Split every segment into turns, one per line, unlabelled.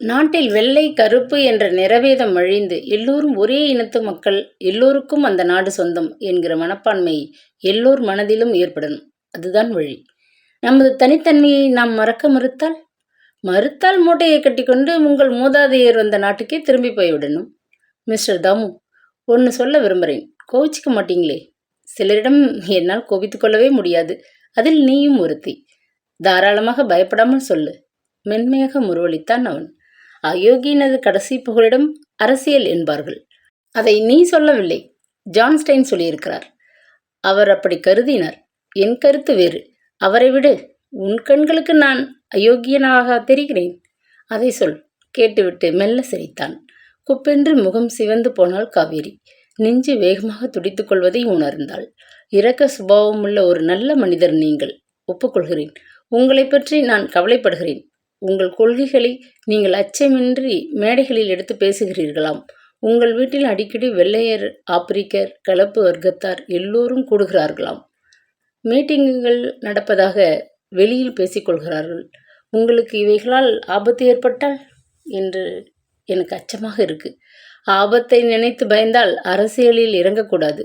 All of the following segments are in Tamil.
நாட்டில் வெள்ளை கருப்பு என்ற நிறவேதம் அழிந்து எல்லோரும் ஒரே இனத்து மக்கள், எல்லோருக்கும் அந்த நாடு சொந்தம் என்கிற மனப்பான்மை எல்லோர் மனதிலும் ஏற்படணும். அதுதான் வழி. நமது தனித்தன்மையை நாம் மறக்க மறுத்தால் மறுத்தால் மூட்டையை கட்டிக்கொண்டு உங்கள் மூதாதையர் வந்த நாட்டுக்கே திரும்பி போய்விடணும். மிஸ்டர் தாமு, ஒன்று சொல்ல விரும்புகிறேன். கோவிச்சிக்க மாட்டீங்களே? சிலரிடம் என்னால் கோபித்து கொள்ளவே முடியாது. அதில் நீயும் ஒருத்தி. தாராளமாக பயப்படாமல் சொல்லு. மென்மையாக முருவளித்தான் அவன். அயோக்கியனது கடைசி புகலிடம் அரசியல் என்பார்கள். அதை நீ சொல்லவில்லை, ஜான்ஸ்டைன் சொல்லியிருக்கிறார். அவர் அப்படி கருதினார். என் கருத்து வேறு. அவரை விடு. உன் கண்களுக்கு நான் அயோக்கியனாக தெரிகிறேன். அதை சொல். கேட்டுவிட்டு மெல்ல சிரித்தான். குப்பென்று முகம் சிவந்து போனாள் காவேரி. நெஞ்சு வேகமாக துடித்துக் கொள்வதை உணர்ந்தாள். இரக்க சுபாவமுள்ள ஒரு நல்ல மனிதர் நீங்கள். ஒப்புக்கொள்கிறேன். உங்களை பற்றி நான் கவலைப்படுகிறேன். உங்கள் கொள்கைகளை நீங்கள் அச்சமின்றி மேடைகளில் எடுத்து பேசுகிறீர்களாம். உங்கள் வீட்டில் அடிக்கடி வெள்ளையர், ஆப்பிரிக்கர், கலப்பு வர்க்கத்தார் எல்லோரும் கூடுகிறார்களாம். மீட்டிங்குகள் நடப்பதாக வெளியில் பேசிக்கொள்கிறார்கள். உங்களுக்கு இவைகளால் ஆபத்து ஏற்பட்டால் என்று எனக்கு அச்சமாக இருக்கு. ஆபத்தை நினைத்து பயந்தால் அரசியலில் இறங்கக்கூடாது.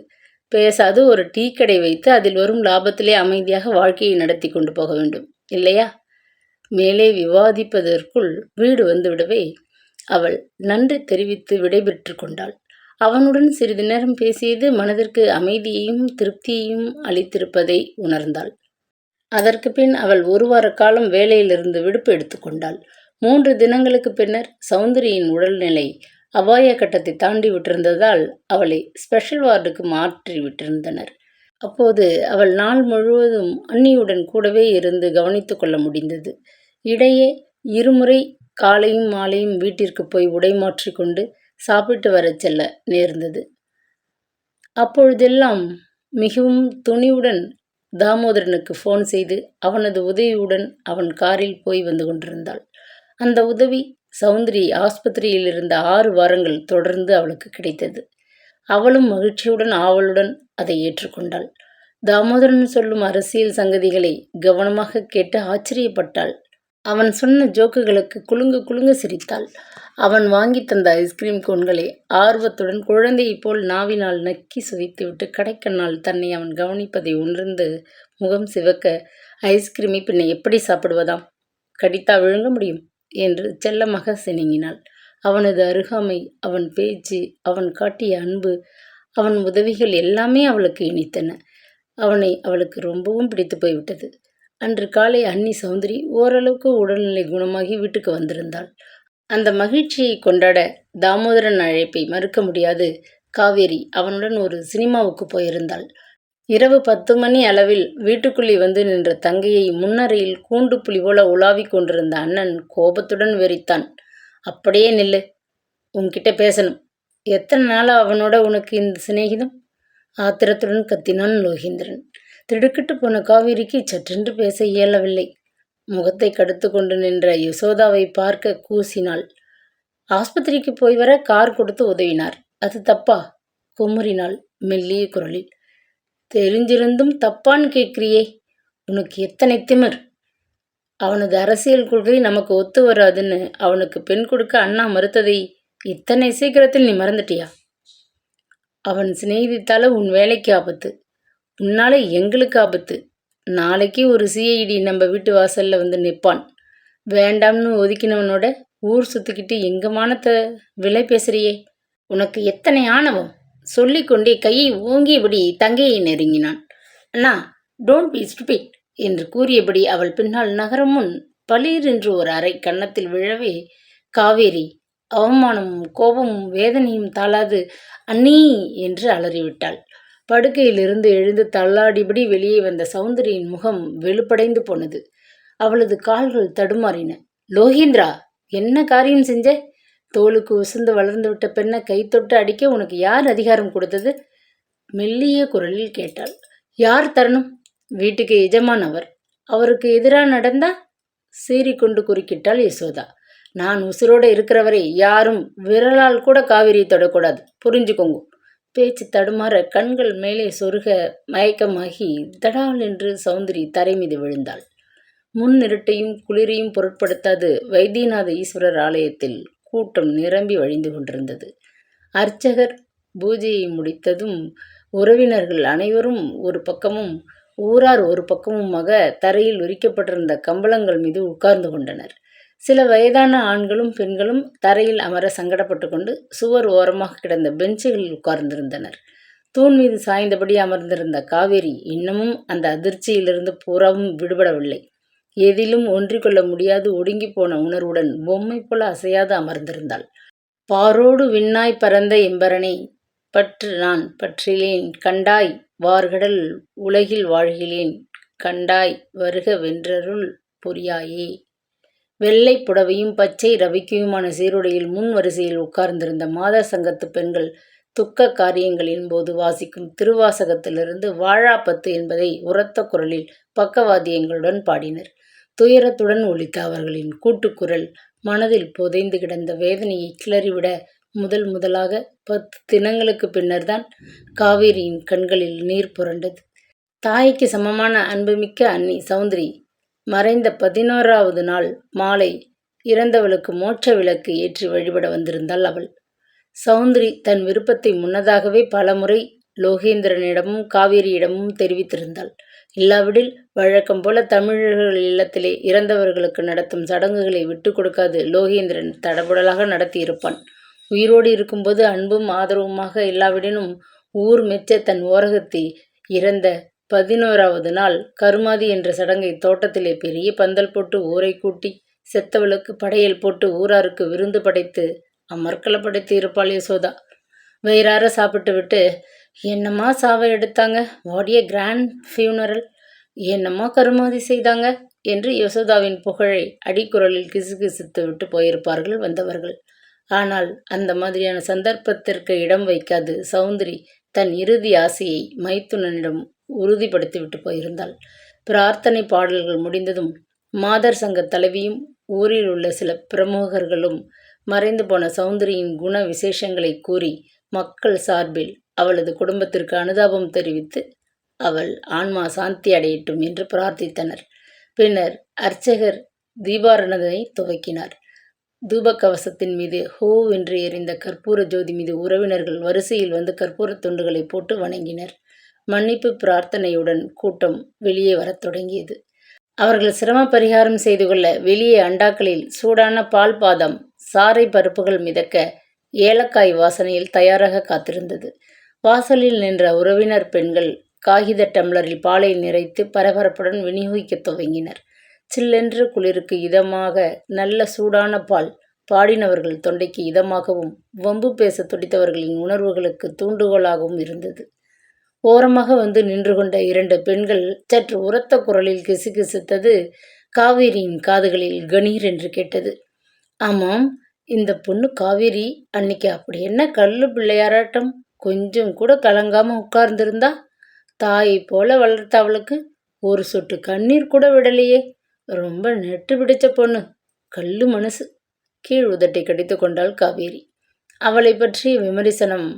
பேசாது ஒரு டீ கடை வைத்து அதில் வரும் லாபத்திலே அமைதியாக வாழ்க்கையை நடத்தி கொண்டு போக வேண்டும், இல்லையா? மேலே விவாதிப்பதற்குள் வீடு வந்துவிடவே அவள் நன்றி தெரிவித்து விடைபெற்று கொண்டாள். அவனுடன் சிறிது நேரம் பேசியது மனதிற்கு அமைதியையும் திருப்தியையும் அளித்திருப்பதை உணர்ந்தாள். அதற்கு பின் அவள் ஒரு வார காலம் வேலையிலிருந்து விடுப்பு எடுத்துக்கொண்டாள். 3 தினங்களுக்கு பின்னர் சௌந்தரியின் உடல்நிலை அபாய கட்டத்தை தாண்டி விட்டிருந்ததால் அவளை ஸ்பெஷல் வார்டுக்கு மாற்றி விட்டிருந்தனர். அப்போது அவள் நாள் முழுவதும் அண்ணியுடன் கூடவே இருந்து கவனித்து கொள்ள முடிந்தது. இடையே இருமுறை காலையும் மாலையும் வீட்டிற்கு போய் உடை மாற்றி கொண்டு சாப்பிட்டு வரச் செல்ல நேர்ந்தது. அப்பொழுதெல்லாம் மிகவும் துணிவுடன் தாமோதரனுக்கு ஃபோன் செய்து அவனது உதவியுடன் அவன் காரில் போய் வந்து கொண்டிருந்தாள். அந்த உதவி சௌந்தரி ஆஸ்பத்திரியில் இருந்த 6 வாரங்கள் தொடர்ந்து அவளுக்கு கிடைத்தது. அவளும் மகிழ்ச்சியுடன் ஆவலுடன் அதை ஏற்றுக்கொண்டாள். தாமோதரன் சொல்லும் அரசியல் சங்கதிகளை கவனமாக கேட்டு ஆச்சரியப்பட்டாள். அவன் சொன்ன ஜோக்குகளுக்கு குலுங்க குலுங்க சிரித்தாள். அவன் வாங்கி தந்த ஐஸ்கிரீம் கோன்களை ஆர்வத்துடன் குழந்தையைப் போல் நாவினால் நக்கி சுவைத்துவிட்டு கடைக்கண்ணால் தன்னை அவன் கவனிப்பதை உணர்ந்து முகம் சிவக்க, ஐஸ்கிரீமை பின்ன எப்படி சாப்பிடுவதாம்? கடித்தா விழுங்க முடியும் என்று செல்லமாக சினுங்கினாள். அவனது அருகாமை, அவன் பேச்சு, அவன் காட்டிய அன்பு, அவன் உதவிகள் எல்லாமே அவளுக்கு இனித்தன. அவனை அவளுக்கு ரொம்பவும் பிடித்து போய்விட்டது. அன்று காலை அண்ணி சௌந்தரி ஓரளவுக்கு உடல்நிலை குணமாகி வீட்டுக்கு வந்திருந்தாள். அந்த மகிழ்ச்சியை கொண்டாட தாமோதரன் அழைப்பை மறுக்க முடியாது காவேரி அவனுடன் ஒரு சினிமாவுக்கு போயிருந்தாள். இரவு 10 மணி அளவில் வீட்டுக்குள்ளே வந்து நின்ற தங்கையை முன்னறையில் கூண்டு புலி போல உலாவிக் கொண்டிருந்த அண்ணன் கோபத்துடன் வெறித்தான். அப்படியே நில்லு, உன்கிட்ட பேசணும். எத்தனை நாளா அவனோட உனக்கு இந்த சிநேகிதம்? ஆத்திரத்துடன் கத்தினான் லோகேந்திரன். திடுக்கிட்டு போன காவேரிக்கு சற்றென்று பேச இயலவில்லை. முகத்தை கடுத்து கொண்டு நின்ற யசோதாவை பார்க்க கூசினாள். ஆஸ்பத்திரிக்கு போய் வர கார் கொடுத்து உதவினார், அது தப்பா? குமுறினாள் மெல்லிய குரலில். தெரிஞ்சிருந்தும் தப்பான்னு கேட்கிறியே, உனக்கு எத்தனை திமிர்? அவனது அரசியல் கொள்கை நமக்கு ஒத்து வராதுன்னு அவனுக்கு பெண் கொடுக்க அண்ணா மறுத்ததை இத்தனை சீக்கிரத்தில் நீ மறந்துட்டியா? அவன் சிநேகித்தால உன் வேலைக்கு ஆபத்து, உன்னால எங்களுக்கு ஆபத்து. நாளைக்கு ஒரு சிஐடி நம்ம வீட்டு வாசல்ல வந்து நிற்பான். வேண்டாம்னு ஒதுக்கினவனோட ஊர் சுற்றிக்கிட்டு எங்க மானத்தை விலை பேசுறியே? உனக்கு எத்தனை ஆணவம்? சொல்லிக்கொண்டே கையை ஓங்கியபடி தங்கையை நெருங்கினான். அண்ணா, டோன்ட் பி ஸ்டூபிட் என்று கூறியபடி அவள் பின்னால் நகரும் முன் பளீர் என்று ஒரு அறை கன்னத்தில் விழவே காவேரி அவமானமும் கோபமும் வேதனையும் தாளாது அண்ணீ என்று அலறிவிட்டாள். படுக்கையிலிருந்து எழுந்து தள்ளாடிபடி வெளியே வந்த சௌந்தரியின் முகம் வெளுப்படைந்து போனது. அவளது கால்கள் தடுமாறின. லோகேந்திரா, என்ன காரியம் செஞ்ச? தோளுக்கு உசந்து வளர்ந்து விட்ட பெண்ணை கை தொட்டு அடிக்க உனக்கு யார் அதிகாரம் கொடுத்தது? மெல்லிய குரலில் கேட்டாள். யார் தரணும்? வீட்டுக்கு எஜமான் அவர். அவருக்கு எதிராக நடந்தா? சீறிக்கொண்டு குறுக்கிட்டாள் யசோதா. நான் உசுரோடு இருக்கிறவரை யாரும் விரலால் கூட காவிரியை தொடக்கூடாது, புரிஞ்சுக்கோங்க. பேச்சு தடுமாற கண்கள் மேலே சொருக மயக்கமாகி தடால் என்று சௌந்தரி தரை மீது விழுந்தாள். முன்னிருட்டையும் குளிரையும் பொருட்படுத்தாது வைத்தியநாத ஈஸ்வரர் ஆலயத்தில் கூட்டம் நிரம்பி வழிந்து கொண்டிருந்தது. அர்ச்சகர் பூஜையை முடித்ததும் உறவினர்கள் அனைவரும் ஒரு பக்கமும் ஊரார் ஒரு பக்கமுமாக தரையில் விரிக்கப்பட்டிருந்த கம்பளங்கள் மீது உட்கார்ந்து கொண்டனர். சில வயதான ஆண்களும் பெண்களும் தரையில் அமர சங்கடப்பட்டு கொண்டு சுவர் ஓரமாக கிடந்த பெஞ்சுகளில் உட்கார்ந்திருந்தனர். தூண் மீது சாய்ந்தபடி அமர்ந்திருந்த காவேரி இன்னமும் அந்த அதிர்ச்சியிலிருந்து பூராவும் விடுபடவில்லை. எதிலும் ஒன்றிக்கொள்ள முடியாது ஒடுங்கி போன உணர்வுடன் பொம்மை போல அசையாது அமர்ந்திருந்தாள். பாரோடு விண்ணாய் பரந்த எம்பரனை பற்று நான் பற்றிலேன் கண்டாய் வார்கடல் உலகில் வாழ்கிலேன் கண்டாய் வருக வென்றருள் புரியாயே. வெள்ளை புடவையும் பச்சை ரவிக்கையுமான சீருடையில் முன் வரிசையில் உட்கார்ந்திருந்த மாதர் சங்கத்து பெண்கள் துக்க காரியங்களின் போது வாசிக்கும் திருவாசகத்திலிருந்து வாழாப்பத்து என்பதை உரத்த குரலில் பக்கவாத்தியங்களுடன் பாடினர். துயரத்துடன் ஒலித்த அவர்களின் கூட்டுக்குரல் மனதில் புதைந்து கிடந்த வேதனையை கிளறிவிட முதலாக 10 தினங்களுக்கு பின்னர்தான் காவேரியின் கண்களில் நீர் புரண்டது. தாய்க்கு சமமான அன்புமிக்க அண்ணி சௌந்தரி மறைந்த 11வது நாள் மாலை இறந்தவளுக்கு மோட்ச விளக்கு ஏற்றி வழிபட வந்திருந்தாள் அவள். சௌந்தரி தன் விருப்பத்தை முன்னதாகவே பலமுறை லோகேந்திரனிடமும் காவேரியிடமும் தெரிவித்திருந்தாள். இல்லாவிடில் வழக்கம் போல தமிழர்கள் இல்லத்திலே இறந்தவர்களுக்கு நடத்தும் சடங்குகளை விட்டு கொடுக்காது லோகேந்திரன் தடபுடலாக நடத்தியிருப்பான். உயிரோடு இருக்கும்போது அன்பும் ஆதரவுமாக இல்லாவிடனும் ஊர் மெச்ச தன் ஓரகத்தை இறந்த 11வது நாள் கருமாதி என்ற சடங்கை தோட்டத்திலே பெரிய பந்தல் போட்டு ஊரை கூட்டி செத்தவளுக்கு படையல் போட்டு ஊராருக்கு விருந்து படைத்து அமர்க்கலப்படுத்தி இருப்பாள் யசோதா. வயிறார சாப்பிட்டு விட்டு, என்னம்மா சாவை எடுத்தாங்க, வாட் எ கிராண்ட் ஃபியூனரல், என்னம்மா கருமாதி செய்தாங்க என்று யசோதாவின் புகழை அடிக்குரலில் கிசுகிசுத்து விட்டு போயிருப்பார்கள் வந்தவர்கள். ஆனால் அந்த மாதிரியான சந்தர்ப்பத்திற்கு இடம் வைக்காது சௌந்தரி தன் இறுதி ஆசையை மைத்துனனிடம் உறுதிப்படுத்திவிட்டு போயிருந்தாள். பிரார்த்தனை பாடல்கள் முடிந்ததும் மாதர் சங்க தலைவியும் ஊரில் உள்ள சில பிரமுகர்களும் மறைந்து போன சௌந்தரியின் குண விசேஷங்களை கூறி மக்கள் சார்பில் அவளது குடும்பத்திற்கு அனுதாபம் தெரிவித்து அவள் ஆன்மா சாந்தி அடையட்டும் என்று பிரார்த்தித்தனர். பின்னர் அர்ச்சகர் தீபாரணனை துவக்கினார். தூபக்கவசத்தின் மீது ஹோவென்று எரிந்த கற்பூர ஜோதி மீது உறவினர்கள் வரிசையில் வந்து கற்பூர துண்டுகளை போட்டு வணங்கினர். மன்னிப்பு பிரார்த்தனையுடன் கூட்டம் வெளியே வரத் தொடங்கியது. அவர்கள் சிரம பரிகாரம் செய்து கொள்ள வெளியே அண்டாக்களில் சூடான பால் பாதம் சாறை பருப்புகள் மிதக்க ஏலக்காய் வாசனையில் தயாராக காத்திருந்தது. வாசலில் நின்ற உறவினர் பெண்கள் காகித டம்ளரில் பாலை நிறைத்து பரபரப்புடன் விநியோகிக்கத் துவங்கினர். சில்லென்று குளிருக்கு இதமாக நல்ல சூடான பால் பாடினவர்கள் தொண்டைக்கு இதமாகவும் வம்பு பேச துடித்தவர்களின் உணர்வுகளுக்கு தூண்டுகோலாகவும் இருந்தது. ஓரமாக வந்து நின்று கொண்ட 2 பெண்கள் சற்று உரத்த குரலில் கிசுகிசுத்தது காவேரியின் காதுகளில் கணீர் என்று கேட்டது. ஆமாம், இந்த பொண்ணு காவேரி அன்னைக்கு அப்படி என்ன கல்லு பிள்ளையாராட்டம் கொஞ்சம் கூட கலங்காம உட்கார்ந்திருந்தா? தாயை போல வளர்த்த அவளுக்கு ஒரு சொட்டு கண்ணீர் கூட விடலையே, ரொம்ப நெட்டு பிடிச்ச பொண்ணு, கல்லு மனசு. கீழ் உதட்டை கடித்து கொண்டாள் காவேரி. அவளை பற்றிய விமரிசனம்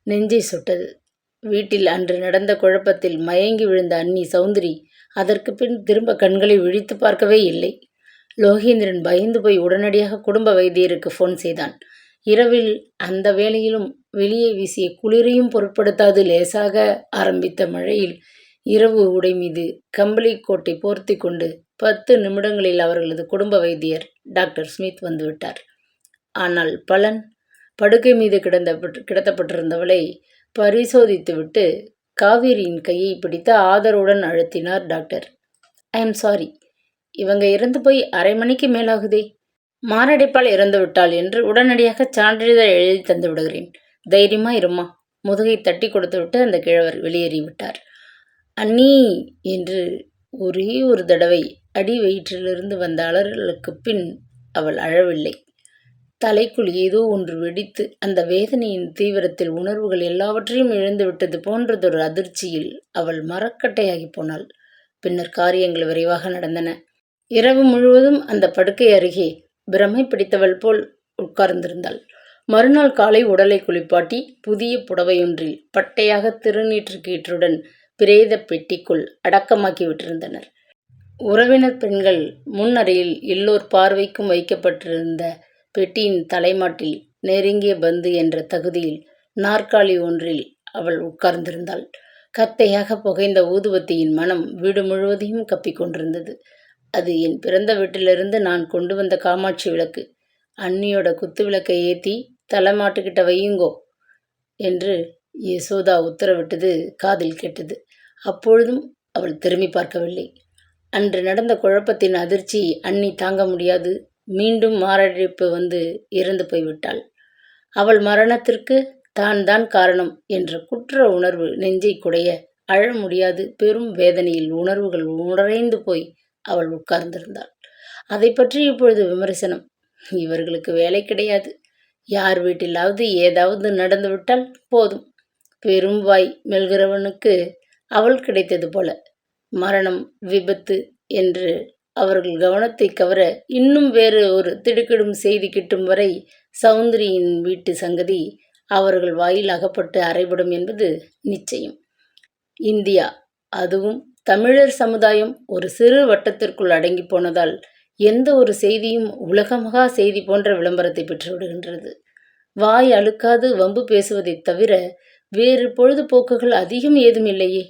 நெஞ்சை சுட்டது. வீட்டில் அன்று நடந்த குழப்பத்தில் மயங்கி விழுந்த அண்ணி சௌந்தரி அதற்கு பின் திரும்ப கண்களை விழித்து பார்க்கவே இல்லை. லோகேந்திரன் பயந்து போய் உடனடியாக குடும்ப வைத்தியருக்கு ஃபோன் செய்தான். இரவில் அந்த வேளையிலும் வெளியே வீசிய குளிரையும் பொருட்படுத்தாது லேசாக ஆரம்பித்த மழையில் இரவு உடை மீது கம்பளி கோட்டை போர்த்தி கொண்டு 10 நிமிடங்களில் அவர்களது குடும்ப வைத்தியர் டாக்டர் ஸ்மித் வந்துவிட்டார். ஆனால் பலன், படுக்கை மீது கிடத்தப்பட்டிருந்தவளை பரிசோதித்துவிட்டு காவேரியின் கையை பிடித்து ஆதரவுடன் அழுத்தினார் டாக்டர். ஐ எம் சாரி, இவங்க இறந்து போய் அரை மணிக்கு மேலாகுதே, மாரடைப்பால் இறந்து விட்டாள் என்று உடனடியாக சான்றிதழ் எழுதி தந்து விடுகிறேன், தைரியமா இருமா. முதுகை தட்டி கொடுத்துவிட்டு அந்த கிழவர் வெளியேறிவிட்டார். அண்ணி என்று ஒரே ஒரு தடவை அடி வயிற்றிலிருந்து வந்த அலறலுக்கு பின் அவள் அழவில்லை. தலைக்குள் ஏதோ ஒன்று வெடித்து அந்த வேதனையின் தீவிரத்தில் உணர்வுகள் எல்லாவற்றையும் இழந்துவிட்டது போன்றதொரு அதிர்ச்சியில் அவள் மரக்கட்டையாகி போனாள். பின்னர் காரியங்கள் விரைவாக நடந்தன. இரவு முழுவதும் அந்த படுக்கை அருகே பிரமை பிடித்தவள் போல் உட்கார்ந்திருந்தாள். மறுநாள் காலை உடலை குளிப்பாட்டி புதிய புடவையொன்றில் பட்டையாக திருநீற்று கீற்றுடன் பிரேத பெட்டிக்குள் அடக்கமாக்கி விட்டிருந்தனர். உறவினர் பெண்கள் முன்னறையில் எல்லோர் பார்வைக்கும் வைக்கப்பட்டிருந்த பெட்டியின் தலைமாட்டில் நெருங்கிய பந்து என்ற தகுதியில் நாற்காலி ஒன்றில் அவள் உட்கார்ந்திருந்தாள். கத்தையாக புகைந்த ஊதுவத்தியின் மனம் வீடு முழுவதையும் கப்பிக்கொண்டிருந்தது. அது என் பிறந்த வீட்டிலிருந்து நான் கொண்டு வந்த காமாட்சி விளக்கு. அண்ணியோட குத்து விளக்கை ஏற்றி தலைமாட்டுக்கிட்ட வையுங்கோ என்று யசோதா உத்தரவிட்டது காதில் கேட்டது. அப்பொழுதும் அவள் திரும்பி பார்க்கவில்லை. அன்று நடந்த குழப்பத்தின் அதிர்ச்சி அண்ணி தாங்க முடியாது மீண்டும் மாரடைப்பு வந்து இறந்து போய்விட்டாள். அவள் மரணத்திற்கு தான் காரணம் என்ற குற்ற உணர்வு நெஞ்சை குடைய அழ முடியாது பெரும் வேதனையில் உணர்வுகள் உடைந்து போய் அவள் உட்கார்ந்திருந்தாள். அதை பற்றி இப்பொழுது விமர்சனம். இவர்களுக்கு வேலை கிடையாது. யார் வீட்டிலாவது ஏதாவது நடந்துவிட்டால் போதும். பெரும் வாய் மெல்கிறவனுக்கு அவள் கிடைத்தது போல. மரணம், விபத்து என்று அவர்கள் கவனத்தை கவர இன்னும் வேறு ஒரு திடுக்கிடும் செய்தி கிட்டும் வரை சௌந்தரியின் வீட்டு சங்கதி அவர்கள் வாயில் அகப்பட்டு அறைபடும் என்பது நிச்சயம். இந்தியா, அதுவும் தமிழர் சமுதாயம் ஒரு சிறு வட்டத்திற்குள் அடங்கி போனதால் எந்த ஒரு செய்தியும் உலகமகா செய்தி போன்ற விளம்பரத்தை பெற்றுவிடுகின்றது. வாய் அழுக்காது வம்பு பேசுவதைத் தவிர வேறு பொழுதுபோக்குகள் அதிகம் ஏதும் இல்லையே.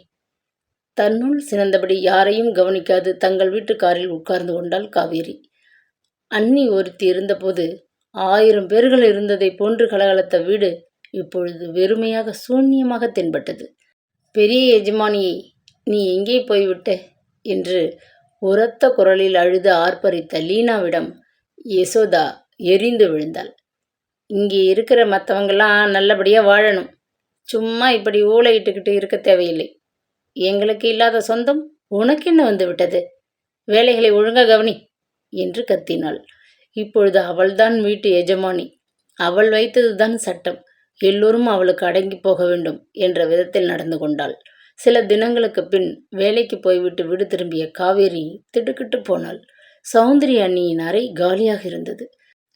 தன்னுள் சினந்தபடி யாரையும் கவனிக்காது தங்கள் வீட்டு காரில் உட்கார்ந்து கொண்டாள் காவேரி. அண்ணி ஒருத்தி இருந்தபோது 1000 பேர்கள் இருந்ததை போன்று கலகலத்த வீடு இப்பொழுது வெறுமையாக சூன்யமாக தென்பட்டது. பெரிய எஜமானியை, நீ எங்கே போய்விட்ட என்று உரத்த குரலில் அழுது ஆர்ப்பரித்த லீனாவிடம் யசோதா எரிந்து விழுந்தாள். இங்கே இருக்கிற மற்றவங்கெல்லாம் நல்லபடியாக வாழணும். சும்மா இப்படி ஊளையிட்டுக்கிட்டு இருக்க தேவையில்லை. எங்களுக்கு இல்லாத சொந்தம் உனக்கு என்ன வந்து விட்டது? வேலைகளை ஒழுங்காக கவனி என்று கத்தினாள். இப்பொழுது அவள்தான் வீட்டு எஜமானி. அவள் வைத்ததுதான் சட்டம். எல்லோரும் அவளுக்கு அடங்கி போக வேண்டும் என்ற விதத்தில் நடந்து கொண்டாள். சில தினங்களுக்கு பின் வேலைக்கு போய்விட்டு வீடு திரும்பிய காவேரி திடுக்கிட்டு போனாள். சௌந்தரி அண்ணியின் அறை காலியாக இருந்தது.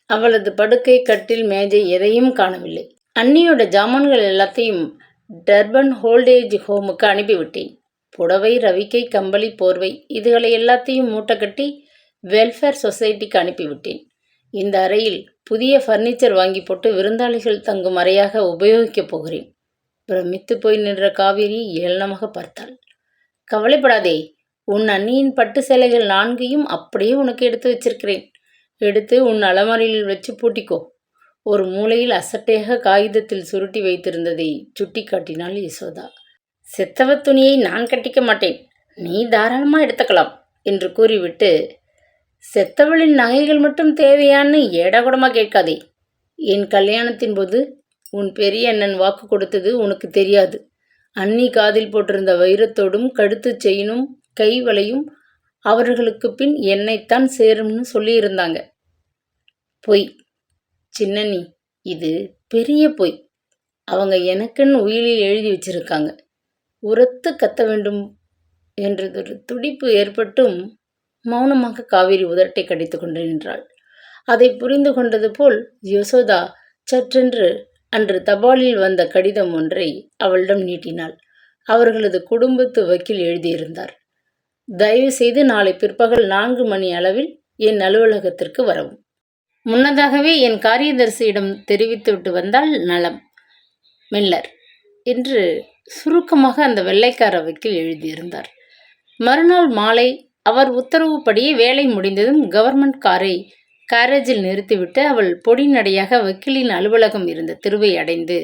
அவளது படுக்கை, கட்டில், மேஜை எதையும் காணவில்லை. அண்ணியோட ஜாமான்கள் எல்லாத்தையும் டர்பன் ஓல்டேஜ் ஹோமுக்கு அனுப்பிவிட்டேன். புடவை, ரவிக்கை, கம்பளி, போர்வை இதுகளை எல்லாத்தையும் மூட்டை கட்டி வெல்ஃபேர் சொசைட்டிக்கு அனுப்பிவிட்டேன். இந்த அறையில் புதிய ஃபர்னிச்சர் வாங்கி போட்டு விருந்தாளிகள் தங்கும் அறையாக உபயோகிக்கப் போகிறேன். பிரமித்து போய் நின்ற காவேரி ஏளனமாக பார்த்தாள். கவலைப்படாதே, உன் அண்ணியின் பட்டு சேலைகள் 4ஐயும் அப்படியே உனக்கு எடுத்து வச்சிருக்கிறேன். எடுத்து உன் அலமாரியில் வச்சு பூட்டிக்கோ. ஒரு மூலையில் அசட்டையாக காகிதத்தில் சுருட்டி வைத்திருந்ததை சுட்டி காட்டினாள் யசோதா. செத்தவ துணியை நான் கட்டிக்க மாட்டேன், நீ தாராளமாக எடுத்துக்கலாம் என்று கூறிவிட்டு, செத்தவளின் நகைகள் மட்டும் தேவையான்னு ஏடாகுடமாக கேட்காதே. என் கல்யாணத்தின் போது உன் பெரிய அண்ணன் வாக்கு கொடுத்தது உனக்கு தெரியாது. அண்ணி காதில் போட்டிருந்த வைரத்தோடும் கழுத்து செயினும் கை வளையும் அவர்களுக்கு பின் என்னைத்தான் சேரும்னு சொல்லியிருந்தாங்க. பொய் சின்னனி, இது பெரிய பொய். அவங்க எனக்குன்னு உயிலில் எழுதி வச்சிருக்காங்க. உரத்து கத்த வேண்டும் என்றதொரு துடிப்பு ஏற்பட்டும் மௌனமாக காவேரி உதட்டை கடித்து கொண்டு நின்றாள். அதை புரிந்து கொண்டது போல் யசோதா சற்றென்று அன்று தபாலில் வந்த கடிதம் ஒன்றை அவளிடம் நீட்டினாள். அவர்களது குடும்பத்து வக்கீல் எழுதியிருந்தார். தயவு செய்து நாளை பிற்பகல் 4 மணி அளவில் என் அலுவலகத்திற்கு வரவும். முன்னதாகவே என் காரியதர்சியிடம் தெரிவித்துவிட்டு வந்தால் நலம். மில்லர் என்று சுருக்கமாக அந்த வெள்ளைக்கார வக்கீல் எழுதியிருந்தார். மறுநாள் மாலை அவர் உத்தரவுப்படியே வேலை முடிந்ததும் கவர்மெண்ட் காரை கேரேஜில் நிறுத்திவிட்டு அவள் பொடி நடையாக வக்கீலின் அலுவலகம் இருந்த தெருவை அடைந்து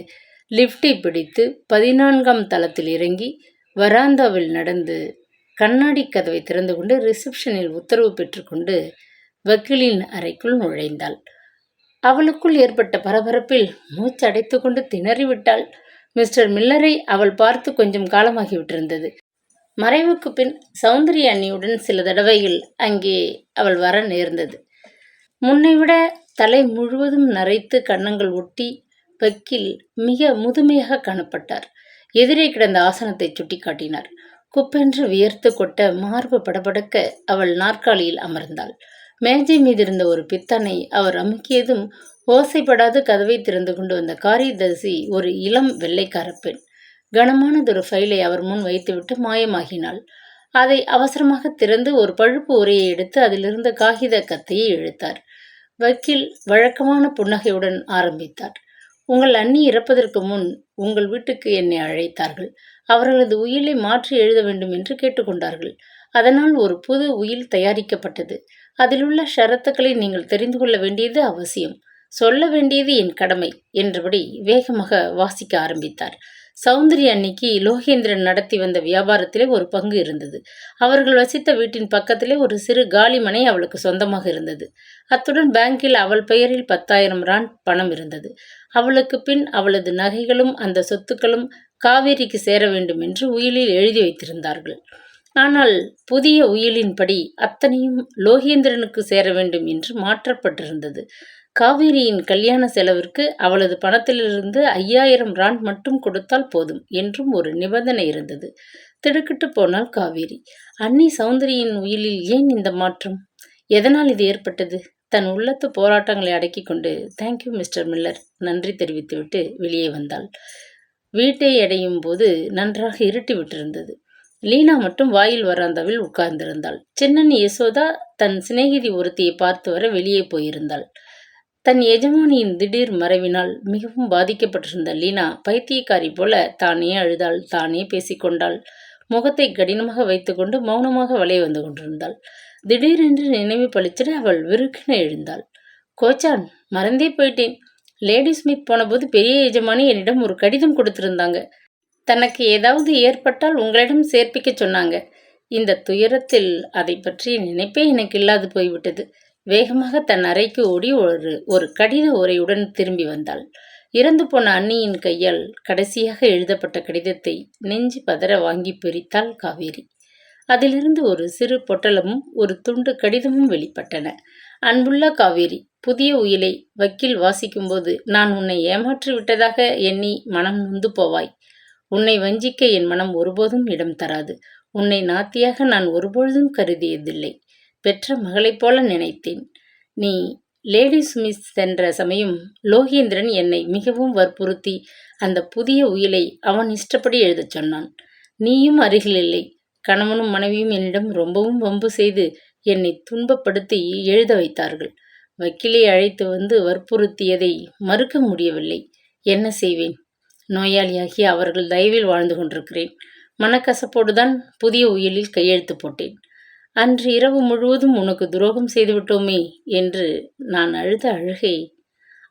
லிஃப்டை பிடித்து 14ஆம் தளத்தில் இறங்கி வராந்தாவில் நடந்து கண்ணாடி கதவை திறந்து கொண்டு ரிசப்ஷனில் உத்தரவு பெற்றுக்கொண்டு வக்கீலின் அறைக்குள் நுழைந்தாள். அவளுக்குள் ஏற்பட்ட பரபரப்பில் மூச்சடைத்து கொண்டு திணறிவிட்டாள். மிஸ்டர் மில்லரை அவள் பார்த்து கொஞ்சம் காலமாகிவிட்டிருந்தது. மறைவுக்கு பின் சௌந்தரி அண்ணியுடன் சில தடவைகள் அங்கே அவள் வர நேர்ந்தது. முன்னைவிட தலை முழுவதும் நரைத்து கன்னங்கள் ஒட்டி வக்கீல் மிக முதுமையாக காணப்பட்டார். எதிரே கிடந்த ஆசனத்தை சுட்டி காட்டினார். குப்பென்று வியர்த்து கொட்ட மார்பு படபடக்க அவள் நாற்காலியில் அமர்ந்தாள். மேஜை மீதிருந்த ஒரு பித்தனை அவர் அமுக்கியதும் ஓசைப்படாது கதவை திறந்து கொண்டு வந்த காரியதர்சி ஒரு இளம் வெள்ளைக்கார பெண். கனமானதொரு ஃபைலை அவர் முன் வைத்துவிட்டு மாயமாகினாள். அதை அவசரமாக திறந்து ஒரு பழுப்பு உரையை எடுத்து அதிலிருந்த காகித கத்தையை இழுத்தார். வக்கீல் வழக்கமான புன்னகையுடன் ஆரம்பித்தார். உங்கள் அண்ணி இறப்பதற்கு முன் உங்கள் வீட்டுக்கு என்னை அழைத்தார்கள். அவர்களது உயிலை மாற்றி எழுத வேண்டும் என்று கேட்டுக்கொண்டார்கள். அதனால் ஒரு புது உயில் தயாரிக்கப்பட்டது. அதிலுள்ள ஷரத்துக்களை நீங்கள் தெரிந்து கொள்ள வேண்டியது அவசியம். சொல்ல வேண்டியது என் கடமை என்றபடி வேகமாக வாசிக்க ஆரம்பித்தார். சௌந்தரி அன்னிக்கு லோகேந்திரன் நடத்தி வந்த வியாபாரத்திலே ஒரு பங்கு இருந்தது. அவர்கள் வசித்த வீட்டின் பக்கத்திலே ஒரு சிறு காலிமனை அவளுக்கு சொந்தமாக இருந்தது. அத்துடன் பேங்கில் அவள் பெயரில் 10,000 ராண்ட் பணம் இருந்தது. அவளுக்கு பின் அவளது நகைகளும் அந்த சொத்துக்களும் காவேரிக்கு சேர வேண்டும் என்று உயிலில் எழுதி வைத்திருந்தார்கள். ஆனால் புதிய உயிலின்படி அத்தனையும் லோகேந்திரனுக்கு சேர வேண்டும் என்று மாற்றப்பட்டிருந்தது. காவேரியின் கல்யாண செலவிற்கு அவளது பணத்திலிருந்து 5,000 ராண்ட் மட்டும் கொடுத்தால் போதும் என்றும் ஒரு நிபந்தனை இருந்தது. திடுக்கிட்டு போனாள் காவேரி. அண்ணி சௌந்தரியின் உயிலில் ஏன் இந்த மாற்றம்? எதனால் இது ஏற்பட்டது? தன் உள்ளத்து போராட்டங்களை அடக்கி கொண்டு தேங்க்யூ மிஸ்டர் மில்லர் நன்றி தெரிவித்துவிட்டு வெளியே வந்தாள். வீட்டை அடையும் போது நன்றாக இருட்டி விட்டிருந்தது. லீனா மட்டும் வாயில் வராந்தாவில் உட்கார்ந்திருந்தாள். சின்னண்ணி யசோதா தன் சிநேகிதி ஒருத்தியை பார்த்து வர வெளியே போயிருந்தாள். தன் எஜமானியின் திடீர் மறைவினால் மிகவும் பாதிக்கப்பட்டிருந்த லீனா பைத்தியக்காரி போல தானே அழுதாள், தானே பேசிக்கொண்டாள். முகத்தை கடினமாக வைத்துக்கொண்டு மௌனமாக வளைய வந்து கொண்டிருந்தாள். திடீரென்று நினைவு பளிச்சிட அவள் விருக்கென எழுந்தாள். கோச்சான், மறந்தே போயிட்டேன். லேடி ஸ்மித் போனபோது பெரிய எஜமானி என்னிடம் ஒரு கடிதம் கொடுத்திருந்தாங்க. தனக்கு ஏதாவது ஏற்பட்டால் உங்களிடம் சேர்ப்பிக்க சொன்னாங்க. இந்த துயரத்தில் அதை பற்றிய நினைப்பே எனக்கு இல்லாது போய்விட்டது. வேகமாக தன் அறைக்கு ஓடி ஒரு கடித உரையுடன் திரும்பி வந்தாள். இறந்து போன அண்ணியின் கையால் கடைசியாக எழுதப்பட்ட கடிதத்தை நெஞ்சு பதற வாங்கி பிரித்தாள் காவேரி. அதிலிருந்து ஒரு சிறு பொட்டலமும் ஒரு துண்டு கடிதமும் வெளிப்பட்டன. அன்புள்ள காவேரி, புதிய உயிலை வக்கீல் வாசிக்கும்போது நான் உன்னை ஏமாற்றி விட்டதாக எண்ணி மனம் நொந்து போவாய். உன்னை வஞ்சிக்க என் மனம் ஒருபோதும் இடம் தராது. உன்னை நாத்தியாக நான் ஒருபொழுதும் கருதியதில்லை. பெற்ற மகளைப் போல நினைத்தேன். நீ லேடி ஸ்மித் சென்ற சமயம் லோகேந்திரன் என்னை மிகவும் வற்புறுத்தி அந்த புதிய உயிலை அவன் இஷ்டப்படி எழுதச் சொன்னான். நீயும் அருகில் இல்லை. கணவனும் மனைவியும் என்னிடம் ரொம்பவும் வம்பு செய்து என்னை துன்பப்படுத்தி எழுத வைத்தார்கள். வக்கீலை அழைத்து வந்து வற்புறுத்தியதை மறுக்க முடியவில்லை. என்ன செய்வேன்? நோயாளியாகி அவர்கள் தயவில் வாழ்ந்து கொண்டிருக்கிறேன். மனக்கசப்போடுதான் புதிய உயிலில் கையெழுத்து போட்டேன். அன்று இரவு முழுவதும் உனக்கு துரோகம் செய்துவிட்டோமே என்று நான் அழுத அழுகை.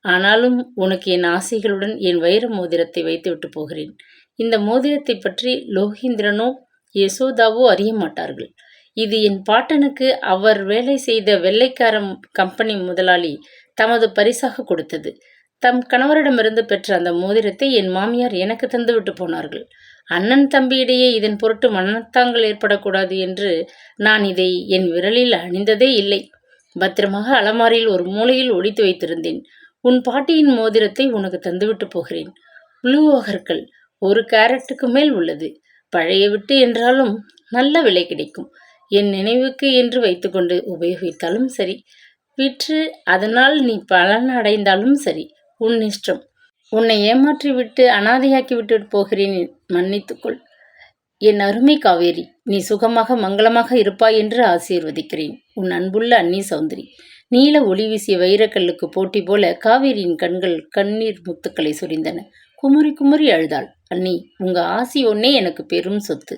ஆனாலும் உனக்கு என் ஆசைகளுடன் என் வைர மோதிரத்தை வைத்துவிட்டு போகிறேன். இந்த மோதிரத்தை பற்றி லோகேந்திரனோ யசோதாவோ அறிய மாட்டார்கள். இது என் பாட்டனுக்கு அவர் வேலை செய்த வெள்ளைக்கார கம்பெனி முதலாளி தமது பரிசாக கொடுத்தது. தம் கணவரிடமிருந்து பெற்ற அந்த மோதிரத்தை என் மாமியார் எனக்கு தந்துவிட்டு போனார்கள். அண்ணன் தம்பியிடையே இதன் பொருட்டு மனத்தாங்கள் ஏற்படக்கூடாது என்று நான் இதை என் விரலில் அணிந்ததே இல்லை. பத்திரமாக அலமாரியில் ஒரு மூலையில் ஒடித்து வைத்திருந்தேன். உன் பாட்டியின் மோதிரத்தை உனக்கு தந்துவிட்டு போகிறேன். ப்ளூ ஓகர்கள் 1 கேரட்டுக்கு மேல் உள்ளது. பழைய விட்டு என்றாலும் நல்ல விலை கிடைக்கும். என் நினைவுக்கு என்று வைத்துக்கொண்டு உபயோகித்தாலும் சரி, விற்று அதனால் நீ பலன் அடைந்தாலும் சரி, உன் இஷ்டம். உன்னை ஏமாற்றி விட்டு அனாதையாக்கி விட்டு போகிறேன், மன்னித்துக்கொள். என் அருமை காவேரி, நீ சுகமாக மங்களமாக இருப்பாய் என்று ஆசீர்வதிக்கிறேன். உன் அன்புள்ள அண்ணி சௌந்தரி. நீல ஒளி வீசிய வைரக்கல்லுக்கு போட்டி போல காவேரியின் கண்கள் கண்ணீர் முத்துக்களை சொரிந்தன. குமுறி குமுறி அழுதாள். அண்ணி, உங்க ஆசி ஒன்னே எனக்கு பெரும் சொத்து.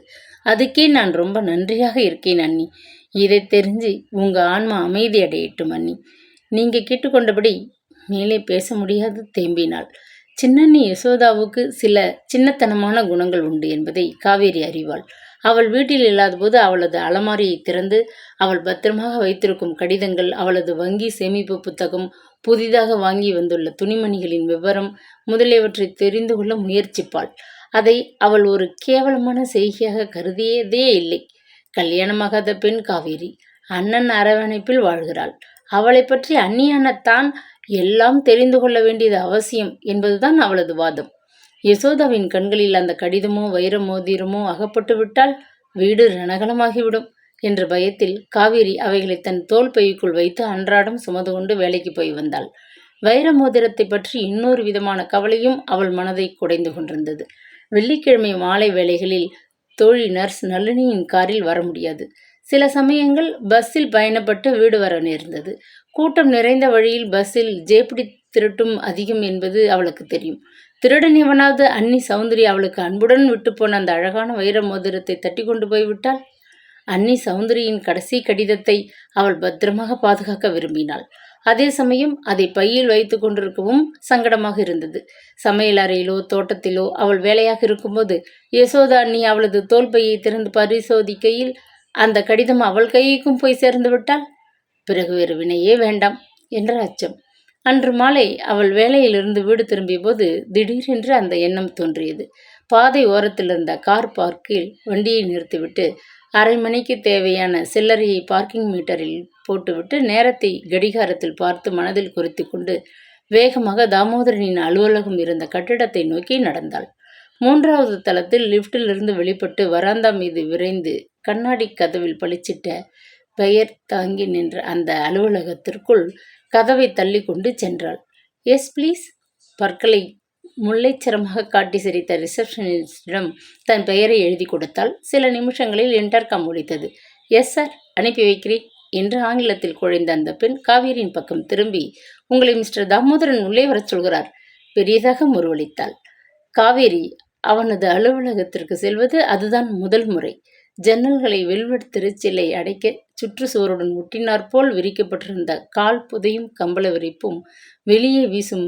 அதுக்கே நான் ரொம்ப நன்றியாக இருக்கேன் அண்ணி. இதை தெரிஞ்சு உங்க ஆன்மா அமைதி அடையட்டும் அண்ணி. நீங்க கேட்டுக்கொண்டபடி மேலே பேச முடியாது தேம்பினாள். சின்னண்ணி யசோதாவுக்கு சில சின்னத்தனமான குணங்கள் உண்டு என்பதை காவேரி அறிவாள். அவள் வீட்டில் இல்லாதபோது அவளது அலமாரியை திறந்து அவள் பத்திரமாக வைத்திருக்கும் கடிதங்கள், அவளது வங்கி சேமிப்பு புத்தகம், புதிதாக வாங்கி வந்துள்ள துணிமணிகளின் விவரம் முதலியவற்றை தெரிந்து கொள்ள முயற்சிப்பாள். அதை அவள் ஒரு கேவலமான செய்கையாக கருதியதே இல்லை. கல்யாணமாகாத பெண் காவேரி அண்ணன் அரவணைப்பில் வாழ்கிறாள். அவளை பற்றி அண்ணியான தான் எல்லாம் தெரிந்து கொள்ள வேண்டியது அவசியம் என்பதுதான் அவளது வாதம். யசோதாவின் கண்களில் அந்த கடிதமோ வைர மோதிரமோ அகப்பட்டு விட்டால் வீடு ரணகலமாகிவிடும் என்ற பயத்தில் காவேரி அவைகளை தன் தோல் பைக்குள் வைத்து அன்றாடம் சுமந்து கொண்டு வேலைக்கு போய் வந்தாள். வைர மோதிரத்தை பற்றி இன்னொரு விதமான கவலையும் அவள் மனதை குடைந்து கொண்டிருந்தது. வெள்ளிக்கிழமை மாலை வேளைகளில் தோழி நர்ஸ் நளினியின் காரில் வர முடியாது. சில சமயங்கள் பஸ்ஸில் பயணப்பட்டு வீடு வர நேர்ந்தது. கூட்டம் நிறைந்த வழியில் பஸ்ஸில் ஜேப்பிடி திருட்டும் அதிகம் என்பது அவளுக்கு தெரியும். திருடன் எவனாவது அன்னி சௌந்தரி அவளுக்கு அன்புடன் விட்டுப்போன அந்த அழகான வைர மோதிரத்தை தட்டி கொண்டு போய்விட்டாள். அன்னி சௌந்தரியின் கடைசி கடிதத்தை அவள் பத்திரமாக பாதுகாக்க விரும்பினாள். அதே சமயம் அதை பையில் வைத்து கொண்டிருக்கவும் சங்கடமாக இருந்தது. சமையல் அறையிலோ தோட்டத்திலோ அவள் வேலையாக இருக்கும்போது யசோதா அண்ணி அவளது தோல் பையை திறந்து பரிசோதிக்கையில் அந்த கடிதம் அவள் கைக்கும் போய் சேர்ந்து விட்டாள். பிறகு வேறு வினையே வேண்டாம் என்ற அச்சம். அன்று மாலை அவள் வேலையிலிருந்து வீடு திரும்பிய போது திடீரென்று அந்த எண்ணம் தோன்றியது. பாதை ஓரத்தில் இருந்த கார் பார்க்கில் வண்டியை நிறுத்திவிட்டு அரை மணிக்கு தேவையான சில்லறையை பார்க்கிங் மீட்டரில் போட்டுவிட்டு நேரத்தை கடிகாரத்தில் பார்த்து மனதில் குறித்து கொண்டு வேகமாக தாமோதரனின் அலுவலகம் இருந்த கட்டிடத்தை நோக்கி நடந்தாள். 3வது தளத்தில் லிப்டிலிருந்து வெளிப்பட்டு வராந்தா மீது விரைந்து கண்ணாடி கதவில் பளிச்சிட்ட பெயர் தாங்கி நின்ற அந்த அலுவலகத்திற்குள் கதவை தள்ளி கொண்டு சென்றாள். Yes please. பற்களை முல்லைச்சரமாக காட்டி சிரித்த ரிசப்ஷனிஸ்டிடம் தன் பெயரை எழுதி கொடுத்தாள். சில நிமிஷங்களில் இன்டர்காம் ஒலித்தது. எஸ் சார், அனுப்பி வைக்கிறேன் என்று ஆங்கிலத்தில் குழைந்த அந்த பெண் காவேரியின் பக்கம் திரும்பி, உங்களை மிஸ்டர் தாமோதரன் உள்ளே வரச் சொல்கிறார் பெரியதாக முறுவலித்தாள். காவேரி அவனது அலுவலகத்திற்கு செல்வது அதுதான் முதல் முறை. ஜன்னல்களை வெல்வெட் திருச்சிலை அடைக்க சுற்றுச்சுவருடன் ஒட்டினாற்போல் விரிக்கப்பட்டிருந்த கால் புதையும் கம்பள விரிப்பும் வெளியே வீசும்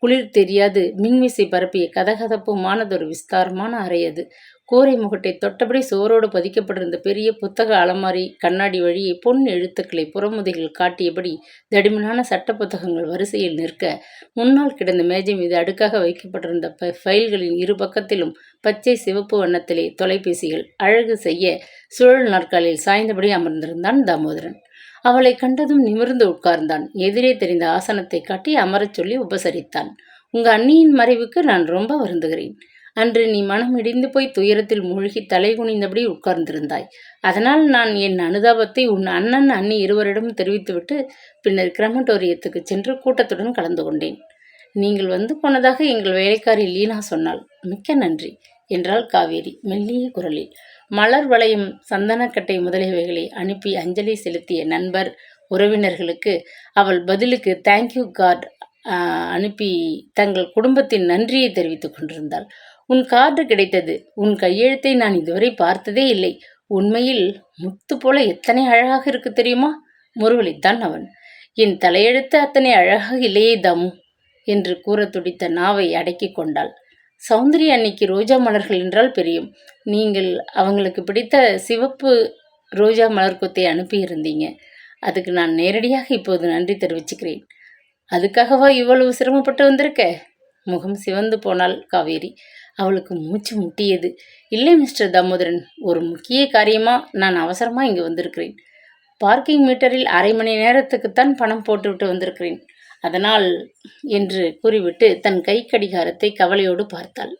குளிர் தெரியாது மின்விசை பரப்பிய கதகதப்புமானதொரு விஸ்தாரமான அறை அது. கூரை முகட்டை தொட்டபடி சுவரோடு பதிக்கப்பட்டிருந்த பெரிய புத்தக அலமாரி கண்ணாடி வழியே பொன் எழுத்துக்களை புறமுதுகில் காட்டியபடி தடிமனான சட்ட புத்தகங்கள் வரிசையில் நிற்க, முன்னால் கிடந்த மேஜை மீது அடுக்காக வைக்கப்பட்டிருந்த ஃபைல்களின் இரு பக்கத்திலும் பச்சை சிவப்பு வண்ணத்திலே தொலைபேசிகள் அழகு செய்ய சுழல் நாற்காலில் சாய்ந்தபடி அமர்ந்திருந்தான் தாமோதரன். அவளை கண்டதும் நிமிர்ந்து உட்கார்ந்தான். எதிரே தெரிந்த ஆசனத்தை காட்டி அமரச் சொல்லி உபசரித்தான். உங்க அண்ணியின் மறைவுக்கு நான் ரொம்ப வருந்துகிறேன். அன்று நீ மனம் இடிந்து போய் துயரத்தில் மூழ்கி தலை குனிந்தபடி உட்கார்ந்திருந்தாய். அதனால் நான் என் அனுதாபத்தை உன் அண்ணன் அண்ணி இருவரிடம் தெரிவித்துவிட்டு பின்னர் கிரமட்டோரியத்துக்கு சென்று கூட்டத்துடன் கலந்து கொண்டேன். நீங்கள் வந்து போனதாக எங்கள் வேலைக்காரி லீனா சொன்னாள். மிக்க நன்றி என்றாள் காவேரி மெல்லிய குரலில். மலர் வளையம் சந்தனக்கட்டை முதலியவைகளை அனுப்பி அஞ்சலி செலுத்திய நண்பர் உறவினர்களுக்கு அவள் பதிலுக்கு தேங்க்யூ கார்டு அனுப்பி தங்கள் குடும்பத்தின் நன்றியை தெரிவித்துக் கொண்டிருந்தாள். உன் கார்டு கிடைத்தது. உன் கையெழுத்தை நான் இதுவரை பார்த்ததே இல்லை. உண்மையில் முத்து போல எத்தனை அழகாக இருக்கு தெரியுமா? முறுவலித்தான் அவன். என் தலையெழுத்து அத்தனை அழகாக இல்லையே தாமு என்று கூற துடித்த நாவை அடக்கி கொண்டாள். சௌந்தரி அன்னைக்கு ரோஜா மலர்கள் என்றால் பிரியும். நீங்கள் அவங்களுக்கு பிடித்த சிவப்பு ரோஜா மலர் கொத்தை அனுப்பியிருந்தீங்க. அதுக்கு நான் நேரடியாக இப்போது நன்றி தெரிவிச்சுக்கிறேன். அதுக்காகவா இவ்வளவு சிரமப்பட்டு வந்திருக்க? முகம் சிவந்து போனாள் காவேரி. அவளுக்கு மூச்சு முட்டியது. இல்லை மிஸ்டர் தாமோதரன், ஒரு முக்கிய காரியமாக நான் அவசரமாக இங்கே வந்திருக்கிறேன். பார்க்கிங் மீட்டரில் அரை மணி நேரத்துக்குத்தான் பணம் போட்டுவிட்டு வந்திருக்கிறேன். அதனால் என்று கூறிவிட்டு தன் கை கடிகாரத்தை கவலையோடு பார்த்தாள்.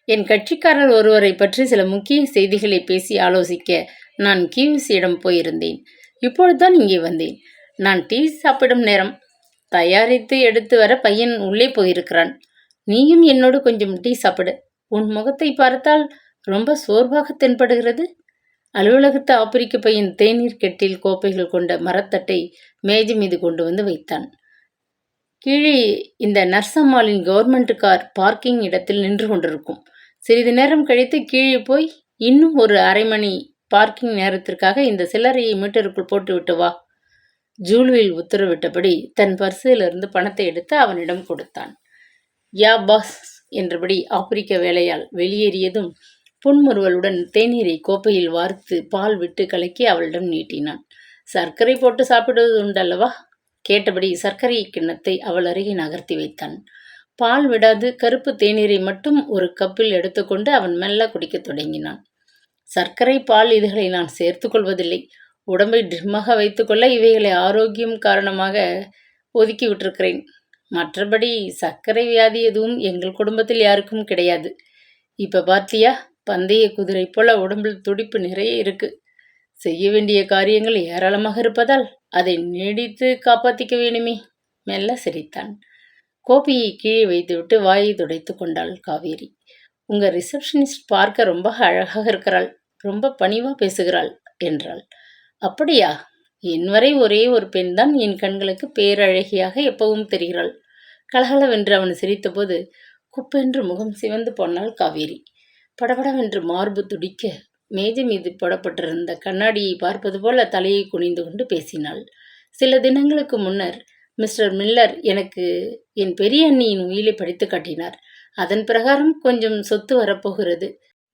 என் கட்சிக்காரர் ஒருவரை பற்றி சில முக்கிய செய்திகளை பேசி ஆலோசிக்க நான் கியூசியிடம் போயிருந்தேன். இப்பொழுதுதான் இங்கே வந்தேன். நான் டீ சாப்பிடும் நேரம். தயாரித்து எடுத்து வர பையன் உள்ளே போயிருக்கிறான். நீயும் என்னோடு கொஞ்சம் டீ சாப்பிடு. உன் முகத்தை பார்த்தால் ரொம்ப சோர்வாக தென்படுகிறது. அலுவலகத்து ஆப்பிரிக்க பையன் தேநீர் கெட்டில் கோப்பைகள் கொண்ட மரத்தட்டை மேஜை மீது கொண்டு வந்து வைத்தான். கீழே இந்த நர்சம்மாளின் கவர்மெண்ட் கார் பார்க்கிங் இடத்தில் நின்று கொண்டிருக்கும். சிறிது நேரம் கழித்து கீழே போய் இன்னும் ஒரு அரை மணி பார்க்கிங் நேரத்திற்காக இந்த சில்லறையை மீட்டருக்குள் போட்டுவிட்டு வா. ஜூலுவில் உத்தரவிட்டபடி தன் பர்சிலிருந்து பணத்தை எடுத்து அவனிடம் கொடுத்தான். யா பாஸ் என்றபடி ஆப்பிரிக்க வேலையால் வெளியேறியதும் புன்முறுவலுடன் தேநீரை கோப்பையில் வார்த்து பால் விட்டு கலக்கி அவளிடம் நீட்டினான். சர்க்கரை போட்டு சாப்பிடுவது உண்டல்லவா? கேட்டபடி சர்க்கரை கிண்ணத்தை அவள் அருகே நகர்த்தி வைத்தான். பால் விடாது கருப்பு தேநீரை மட்டும் ஒரு கப்பில் எடுத்துக்கொண்டு அவன் மெல்ல குடிக்கத் தொடங்கினான். சர்க்கரை பால் இதுகளை நான் சேர்த்து கொள்வதில்லை. உடம்பை ட்ரிம்மாக வைத்துக்கொள்ள இவைகளை ஆரோக்கியம் காரணமாக ஒதுக்கி விட்டிருக்கிறேன். மற்றபடி சர்க்கரை வியாதி எதுவும் எங்கள் குடும்பத்தில் யாருக்கும் கிடையாது. இப்போ பார்த்தியா, பந்தய குதிரை போல உடம்பில் துடிப்பு நிறைய இருக்கு. செய்ய வேண்டிய காரியங்கள் ஏராளமாக இருப்பதால் அதை நீடித்து காப்பாற்றிக்க வேணுமே. மெல்ல சிரித்தான். கோப்பையை கீழே வைத்துவிட்டு வாயை துடைத்து கொண்டாள் காவேரி. உங்கள் ரிசப்ஷனிஸ்ட் பார்க்க ரொம்ப அழகாக இருக்கிறாள், ரொம்ப பணிவாக பேசுகிறாள் என்றாள். அப்படியா? என் வரை ஒரே ஒரு பெண்தான் என் கண்களுக்கு பேரழகியாக எப்பவும் தெரிகிறாள். கலகலவென்று அவன் சிரித்தபோது குப்பென்று முகம் சிவந்து போனாள் காவேரி. படபடவென்று மார்பு துடிக்க மேஜை மீது போடப்பட்டிருந்த கண்ணாடியை பார்ப்பது போல தலையை குனிந்து கொண்டு பேசினாள். சில தினங்களுக்கு முன்னர் மிஸ்டர் மில்லர் எனக்கு என் பெரிய அண்ணியின் உயிலை படித்து காட்டினார். அதன் பிரகாரம் கொஞ்சம் சொத்து வரப்போகிறது.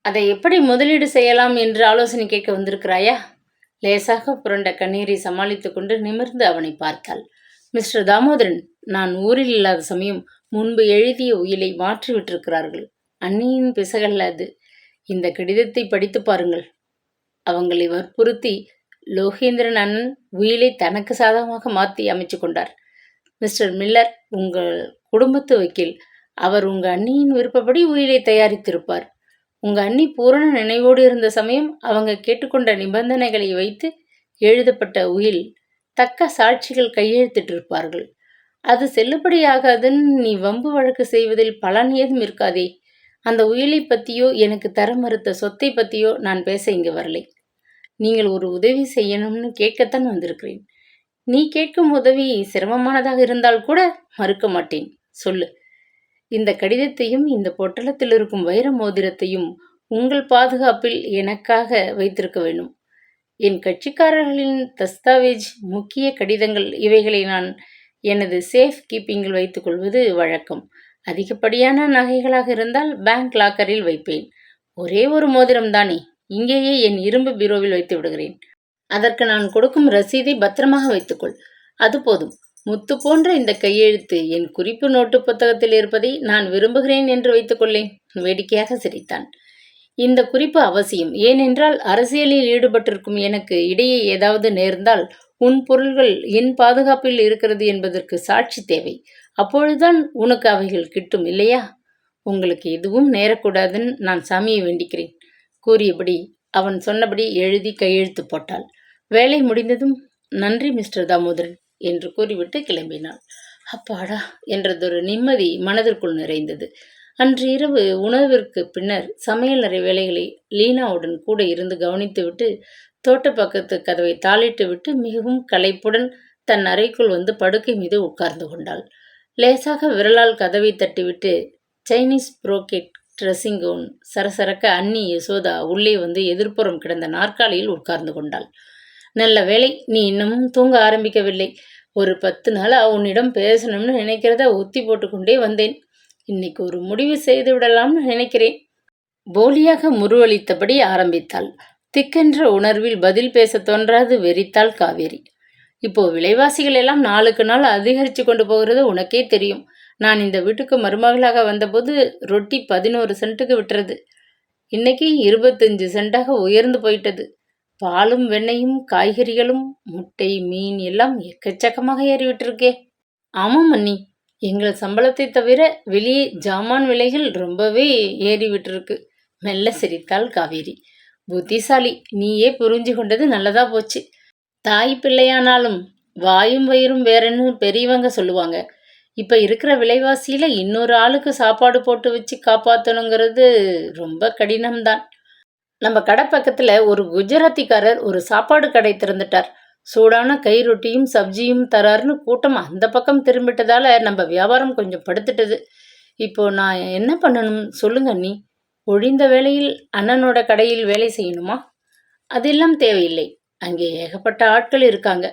அதை எப்படி முதலீடு செய்யலாம் என்று ஆலோசனை கேட்க வந்திருக்கிறாயா? லேசாக புரண்ட கண்ணீரை சமாளித்து கொண்டு நிமிர்ந்து அவனை பார்த்தாள். மிஸ்டர் தாமோதரன், நான் ஊரில் இல்லாத சமயம் முன்பு எழுதிய உயிலை மாற்றி விட்டிருக்கிறார்கள். அண்ணியின் பிசகல்ல அது. இந்த கடிதத்தை படித்து பாருங்கள். அவங்களை வற்புறுத்தி லோகேந்திரன் அண்ணன் உயிலை தனக்கு சாதகமாக மாற்றி அமைச்சு கொண்டார். மிஸ்டர் மில்லர் உங்கள் குடும்பத்து வக்கீல். அவர் உங்கள் அண்ணியின் விருப்பப்படி உயிலை தயாரித்திருப்பார். உங்கள் அண்ணி பூரண நினைவோடு இருந்த சமயம் அவங்க கேட்டுக்கொண்ட நிபந்தனைகளை வைத்து எழுதப்பட்ட உயில் தக்க சாட்சிகள் கையெழுத்திட்டிருப்பார்கள். அது செல்லுபடியாகாதுன்னு நீ வம்பு வழக்கு செய்வதில் பலன் ஏதும் இருக்காதே. அந்த உயிலை பற்றியோ எனக்கு தர மறுத்த சொத்தை பற்றியோ நான் பேச இங்கு வரலை. நீங்கள் ஒரு உதவி செய்யணும்னு கேட்கத்தான் வந்திருக்கிறேன். நீ கேட்கும் உதவி சிரமமானதாக இருந்தால் கூட மறுக்க மாட்டேன். சொல்லு. இந்த கடிதத்தையும் இந்த பொட்டலத்தில் இருக்கும் வைர மோதிரத்தையும் உங்கள் பாதுகாப்பில் எனக்காக வைத்திருக்க வேண்டும். என் கட்சிக்காரர்களின் தஸ்தாவேஜ், முக்கிய கடிதங்கள் இவைகளை நான் எனது சேஃப் கீப்பிங்கில் வைத்துக்கொள்வது வழக்கம். அதிகப்படியான நகைகளாக இருந்தால் பேங்க் லாக்கரில் வைப்பேன். ஒரே ஒரு மோதிரம் தானே, இங்கேயே என் இரும்பு பீரோவில் வைத்து விடுகிறேன். அதற்கு நான் கொடுக்கும் ரசீதை பத்திரமாக வைத்துக்கொள். அது போதும். முத்து போன்ற இந்த கையெழுத்து என் குறிப்பு நோட்டு புத்தகத்தில் இருப்பதை நான் விரும்புகிறேன் என்று வைத்துக்கொள்ளேன். வேடிக்கையாக சிரித்தான். இந்த குறிப்பு அவசியம். ஏனென்றால் அரசியலில் ஈடுபட்டிருக்கும் எனக்கு இடையே ஏதாவது நேர்ந்தால் உன் பொருள்கள் என் பாதுகாப்பில் இருக்கிறது என்பதற்கு சாட்சி தேவை. அப்பொழுதுதான் உனக்கு அவைகள் கிட்டும், இல்லையா? உங்களுக்கு எதுவும் நேரக்கூடாதுன்னு நான் சாமியை வேண்டிக்கிறேன். கூறியபடி அவன் சொன்னபடி எழுதி கையெழுத்து போட்டாள். வேலை முடிந்ததும் நன்றி மிஸ்டர் தாமோதரன் என்று கூறிவிட்டு கிளம்பினாள். அப்பாடா என்றதொரு நிம்மதி மனதிற்குள் நிறைந்தது. அன்று இரவு உணவிற்கு பின்னர் சமையலறை வேலைகளை லீனாவுடன் கூட இருந்து கவனித்துவிட்டு தோட்ட பக்கத்து கதவை தாளிட்டு விட்டு மிகவும் களைப்புடன் தன் அறைக்குள் வந்து படுக்கை மீது உட்கார்ந்து கொண்டாள். லேசாக விரலால் கதவை தட்டிவிட்டு சைனீஸ் புரோக்கெட் ட்ரெஸ்ஸிங் கவுன் சரசரக்க அண்ணி யசோதா உள்ளே வந்து எதிர்ப்புறம் கிடந்த நாற்காலியில் உட்கார்ந்து கொண்டாள். நல்ல வேளை, நீ இன்னமும் தூங்க ஆரம்பிக்கவில்லை. ஒரு 10 நாளாக உன்னிடம் பேசணும்னு நினைக்கிறத ஒத்தி போட்டுக்கொண்டே வந்தேன். இன்னைக்கு ஒரு முடிவு செய்து விடலாம்னு நினைக்கிறேன். போலியாக முருவளித்தபடி ஆரம்பித்தாள். திக்கென்ற உணர்வில் பதில் பேச தோன்றாது வெறித்தாள் காவேரி. இப்போ விலைவாசிகள் எல்லாம் நாளுக்கு நாள் அதிகரித்து கொண்டு போகிறது உனக்கே தெரியும். நான் இந்த வீட்டுக்கு மருமகளாக வந்தபோது ரொட்டி 11 சென்ட்டுக்கு விட்டுறது. இன்னைக்கு 25 சென்ட்டாக உயர்ந்து போயிட்டது. பாலும் வெண்ணையும் காய்கறிகளும் முட்டை மீன் எல்லாம் எக்கச்சக்கமாக ஏறிவிட்டிருக்கே. ஆமாம் அண்ணி, எங்கள் சம்பளத்தை தவிர வெளியே ஜாமான் விலைகள் ரொம்பவே ஏறிவிட்டிருக்கு. மெல்ல சிரித்தாள் காவேரி. புத்திசாலி, நீயே புரிஞ்சு கொண்டது நல்லதா போச்சு. தாய் பிள்ளையானாலும் வாயும் வயிறும் வேறன்னு பெரியவங்க சொல்லுவாங்க. இப்போ இருக்கிற விலைவாசியில் இன்னொரு ஆளுக்கு சாப்பாடு போட்டு வச்சு காப்பாற்றணுங்கிறது ரொம்ப கடினம்தான். நம்ம கடை பக்கத்தில் ஒரு குஜராத்திக்காரர் ஒரு சாப்பாடு கடை திறந்துட்டார். சூடான கை ரொட்டியும் சப்ஜியும் தராருன்னு கூட்டம் அந்த பக்கம் திரும்பிட்டதால நம்ம வியாபாரம் கொஞ்சம் படுத்துட்டது. இப்போ நான் என்ன பண்ணணும் சொல்லுங்க அண்ணி. ஒழிந்த வேளையில் அண்ணனோட கடையில் வேலை செய்யணுமா? அதெல்லாம் தேவையில்லை. அங்கே ஏகப்பட்ட ஆட்கள் இருக்காங்க.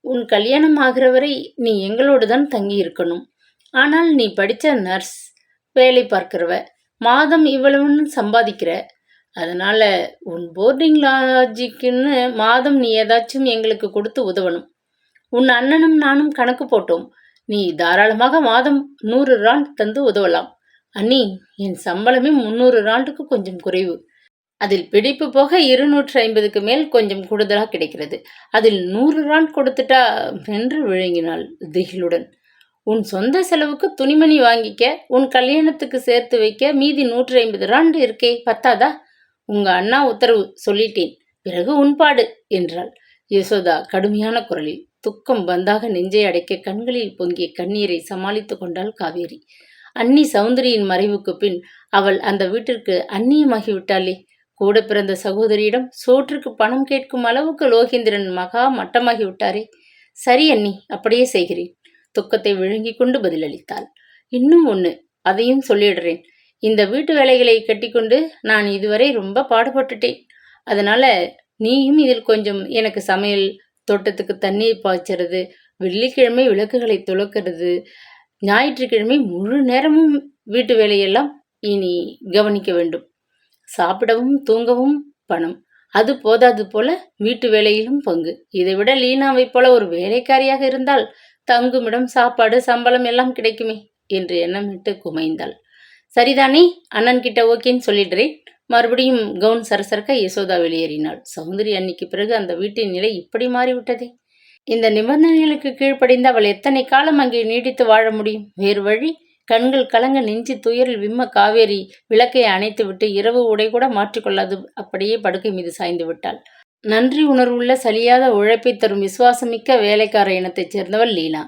உன் கல்யாணம் ஆகிற வரை நீ எங்களோடு தான் தங்கி இருக்கணும். ஆனால் நீ படித்த நர்ஸ், வேலை பார்க்கிறவ, மாதம் இவ்வளவுன்னு சம்பாதிக்கிற. அதனால் உன் போர்டிங் லாட்ஜுக்குன்னு மாதம் நீ ஏதாச்சும் எங்களுக்கு கொடுத்து உதவணும். உன் அண்ணனும் நானும் கணக்கு போட்டோம். நீ தாராளமாக மாதம் 100 ராண்ட் தந்து உதவலாம். அண்ணி, என் சம்பளமே 300 ராண்டுக்கு கொஞ்சம் குறைவு. அதில் பிடிப்பு போக 250க்கு மேல் கொஞ்சம் கூடுதலாக கிடைக்கிறது. அதில் 100 ராண்ட் கொடுத்துட்டா என்று விழுங்கினாள் திகிலுடன். உன் சொந்த செலவுக்கு துணிமணி வாங்கிக்க, உன் கல்யாணத்துக்கு சேர்த்து வைக்க மீதி 150 ராண்டு இருக்கே, பத்தாதா? உங்க அண்ணா உத்தரவு, சொல்லிட்டேன், பிறகு உன்பாடு என்றாள் யசோதா கடுமையான குரலில். துக்கம் பந்தாக நெஞ்சை அடைக்க கண்களில் பொங்கிய கண்ணீரை சமாளித்து கொண்டாள் காவேரி. அண்ணி சௌந்தரியின் மறைவுக்கு பின் அவள் அந்த வீட்டிற்கு அந்நியமாகிவிட்டாளே. கூட பிறந்த சகோதரியிடம் சோற்றுக்கு பணம் கேட்கும் அளவுக்கு லோகேந்திரன் மகா மட்டமாகிவிட்டாரே. சரி அண்ணி, அப்படியே செய்கிறேன். துக்கத்தை விழுங்கிக் கொண்டு பதிலளித்தாள். இன்னும் ஒன்று, அதையும் சொல்லிடுறேன். இந்த வீட்டு வேலைகளை கட்டிக்கொண்டு நான் இதுவரை ரொம்ப பாடுபட்டுட்டேன். அதனால நீயும் இதில் கொஞ்சம் எனக்கு சமையல், தோட்டத்துக்கு தண்ணீர் பாய்ச்சறது, வெள்ளிக்கிழமை விளக்குகளை துலக்கிறது, ஞாயிற்றுக்கிழமை முழு நேரமும் வீட்டு வேலையெல்லாம் இனி கவனிக்க வேண்டும். சாப்பிடவும் தூங்கவும் பணம், அது போதாது போல வீட்டு வேலையிலும் பங்கு. இதைவிட லீனாவைப் போல ஒரு வேலைக்காரியாக இருந்தால் தங்குமிடம், சாப்பாடு, சம்பளம் எல்லாம் கிடைக்குமே என்று எண்ணமிட்டு குமைந்தாள். சரிதானே, அண்ணன் கிட்ட ஓகேன்னு சொல்லிடுறேன். மறுபடியும் கவுன் சரசரக்க யசோதா வெளியேறினாள். சௌந்தரி அன்னிக்கு பிறகு அந்த வீட்டின் நிலை இப்படி மாறிவிட்டதே. இந்த நிபந்தனைகளுக்கு கீழ்ப்படிந்து அவள் எத்தனை காலம் அங்கே நீடித்து வாழ முடியும்? வேறு வழி? கண்கள் கலங்க, நெஞ்சு துயரில் விம்ம காவேரி விளக்கை அணைத்துவிட்டு இரவு உடை கூட மாற்றிக்கொள்ளாது அப்படியே படுக்கை மீது சாய்ந்து விட்டாள். நன்றி உணர்வுள்ள சலியாத உழைப்பை தரும் விசுவாசமிக்க வேலைக்கார இனத்தைச் சேர்ந்தவள் லீனா.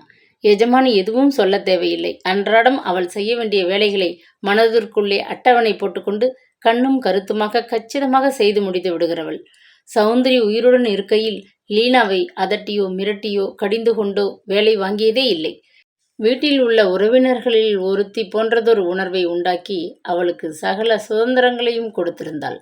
எஜமானி எதுவும் சொல்ல தேவையில்லை. அன்றாடம் அவள் செய்ய வேண்டிய வேலைகளை மனதிற்குள்ளே அட்டவணை போட்டுக்கொண்டு கண்ணும் கருத்துமாக கச்சிதமாக செய்து முடித்து விடுகிறவள். சௌந்தரி உயிருடன் இருக்கையில் லீனாவை அதட்டியோ மிரட்டியோ கடிந்து கொண்டோ வேலை வாங்கியதே இல்லை. வீட்டில் உள்ள உறவினர்களில் ஒருத்தி போன்றதொரு உணர்வை உண்டாக்கி அவளுக்கு சகல சுதந்திரங்களையும் கொடுத்திருந்தாள்.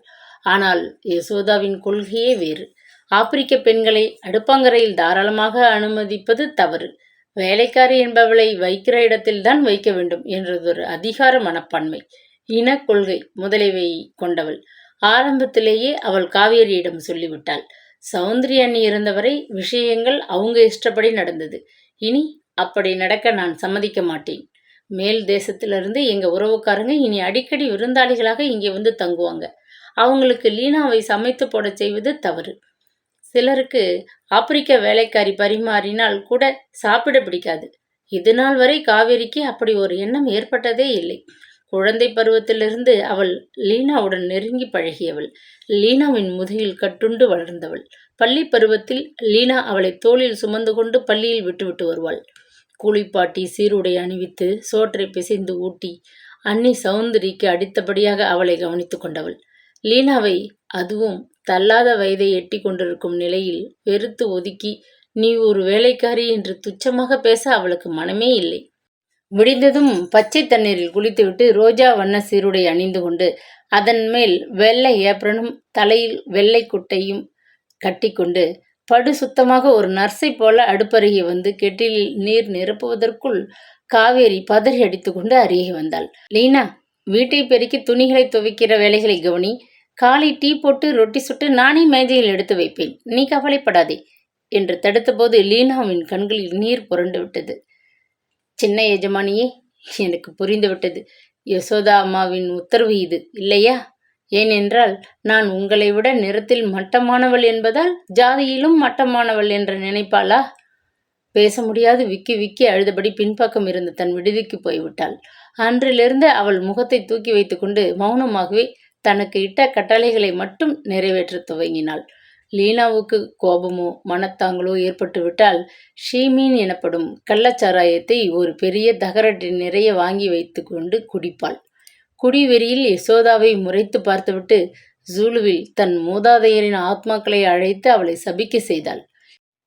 ஆனால் யசோதாவின் கொள்கையே வேறு. ஆப்பிரிக்க பெண்களை அடுப்பாங்கரையில் தாராளமாக அனுமதிப்பது தவறு. வேலைக்காரி என்பவளை வைக்கிற இடத்தில்தான் வைக்க வேண்டும் என்றதொரு அதிகார மனப்பான்மை, இனக்கொள்கை முதலியவை கொண்டவள். ஆரம்பத்திலேயே அவள் காவேரியிடம் சொல்லிவிட்டாள். சௌந்தரி அண்ணி இருந்தவரை விஷயங்கள் அவங்க இஷ்டப்படி நடந்தது. இனி அப்படி நடக்க நான் சம்மதிக்க மாட்டேன். மேல் தேசத்திலிருந்து எங்க உறவுக்காரங்க இனி அடிக்கடி விருந்தாளிகளாக இங்கே வந்து தங்குவாங்க. அவங்களுக்கு லீனாவை சமைத்து போட செய்வது தவறு. சிலருக்கு ஆப்பிரிக்க வேலைக்காரி பரிமாறினால் கூட சாப்பிட பிடிக்காது. இது நாள் வரை காவேரிக்கு அப்படி ஒரு எண்ணம் ஏற்பட்டதே இல்லை. குழந்தை பருவத்திலிருந்து அவள் லீனாவுடன் நெருங்கி பழகியவள். லீனாவின் முதுகில் கட்டுண்டு வளர்ந்தவள். பள்ளி பருவத்தில் லீனா அவளை தோளில் சுமந்து கொண்டு பள்ளியில் விட்டுவிட்டு வருவாள். குளிப்பாட்டி சீருடை அணிவித்து சோற்றை பிசைந்து ஊட்டி அன்னி சௌந்தரிக்கு அடித்தபடியாக அவளை கவனித்து கொண்டவள். லீனாவை, அதுவும் தள்ளாத வயதை எட்டி கொண்டிருக்கும் நிலையில் வெறுத்து ஒதுக்கி நீ ஒரு வேலைக்காரி என்று துச்சமாக பேச அவளுக்கு மனமே இல்லை. விடிந்ததும் பச்சை தண்ணீரில் குளித்துவிட்டு ரோஜா வண்ண சீருடை அணிந்து கொண்டு அதன் மேல் வெள்ளை ஏப்ரனும் தலையில் வெள்ளை குட்டையும் கட்டிக்கொண்டு படு சுத்தமாக ஒரு நர்ஸை போல அடுப்பருகே வந்து கெட்டிலில் நீர் நிரப்புவதற்குள் காவேரி பதறி அடித்து கொண்டு அருகே வந்தாள். லீனா, வீட்டை பெருக்கி துணிகளை துவைக்கிற வேலைகளை கவனி. காலை டீ போட்டு ரொட்டி சுட்டு நானே மேஜையில் எடுத்து வைப்பேன், நீ கவலைப்படாதே என்று தடுத்தபோது லீனாவின் கண்களில் நீர் புரண்டு விட்டது. சின்ன எஜமானியே, எனக்கு புரிந்துவிட்டது. யசோதா அம்மாவின் உத்தரவு இது இல்லையா? ஏனென்றால் நான் உங்களை விட நிறத்தில் மட்டமானவள் என்பதால் ஜாதியிலும் மட்டமானவள் என்ற நினைப்பாளா? பேச முடியாது விக்கி விக்கி அழுதபடி பின்பக்கம் இருந்த தன் விடுதிக்கு போய்விட்டாள். அன்றிலிருந்து அவள் முகத்தை தூக்கி வைத்துக்கொண்டு மௌனமாகவே தனக்கு இட்ட கட்டளைகளை மட்டும் நிறைவேற்ற துவங்கினாள். லீனாவுக்கு கோபமோ மனத்தாங்களோ ஏற்பட்டுவிட்டால் ஷீமீன் எனப்படும் கள்ளச்சாராயத்தை ஒரு பெரிய தகரட்டில் நிறைய வாங்கி வைத்து கொண்டு குடிப்பாள். குடிவெறியில் யசோதாவை முறைத்து பார்த்துவிட்டு ஜூலுவில் தன் மூதாதையரின் ஆத்மாக்களை அழைத்து அவளை சபிக்க செய்தாள்.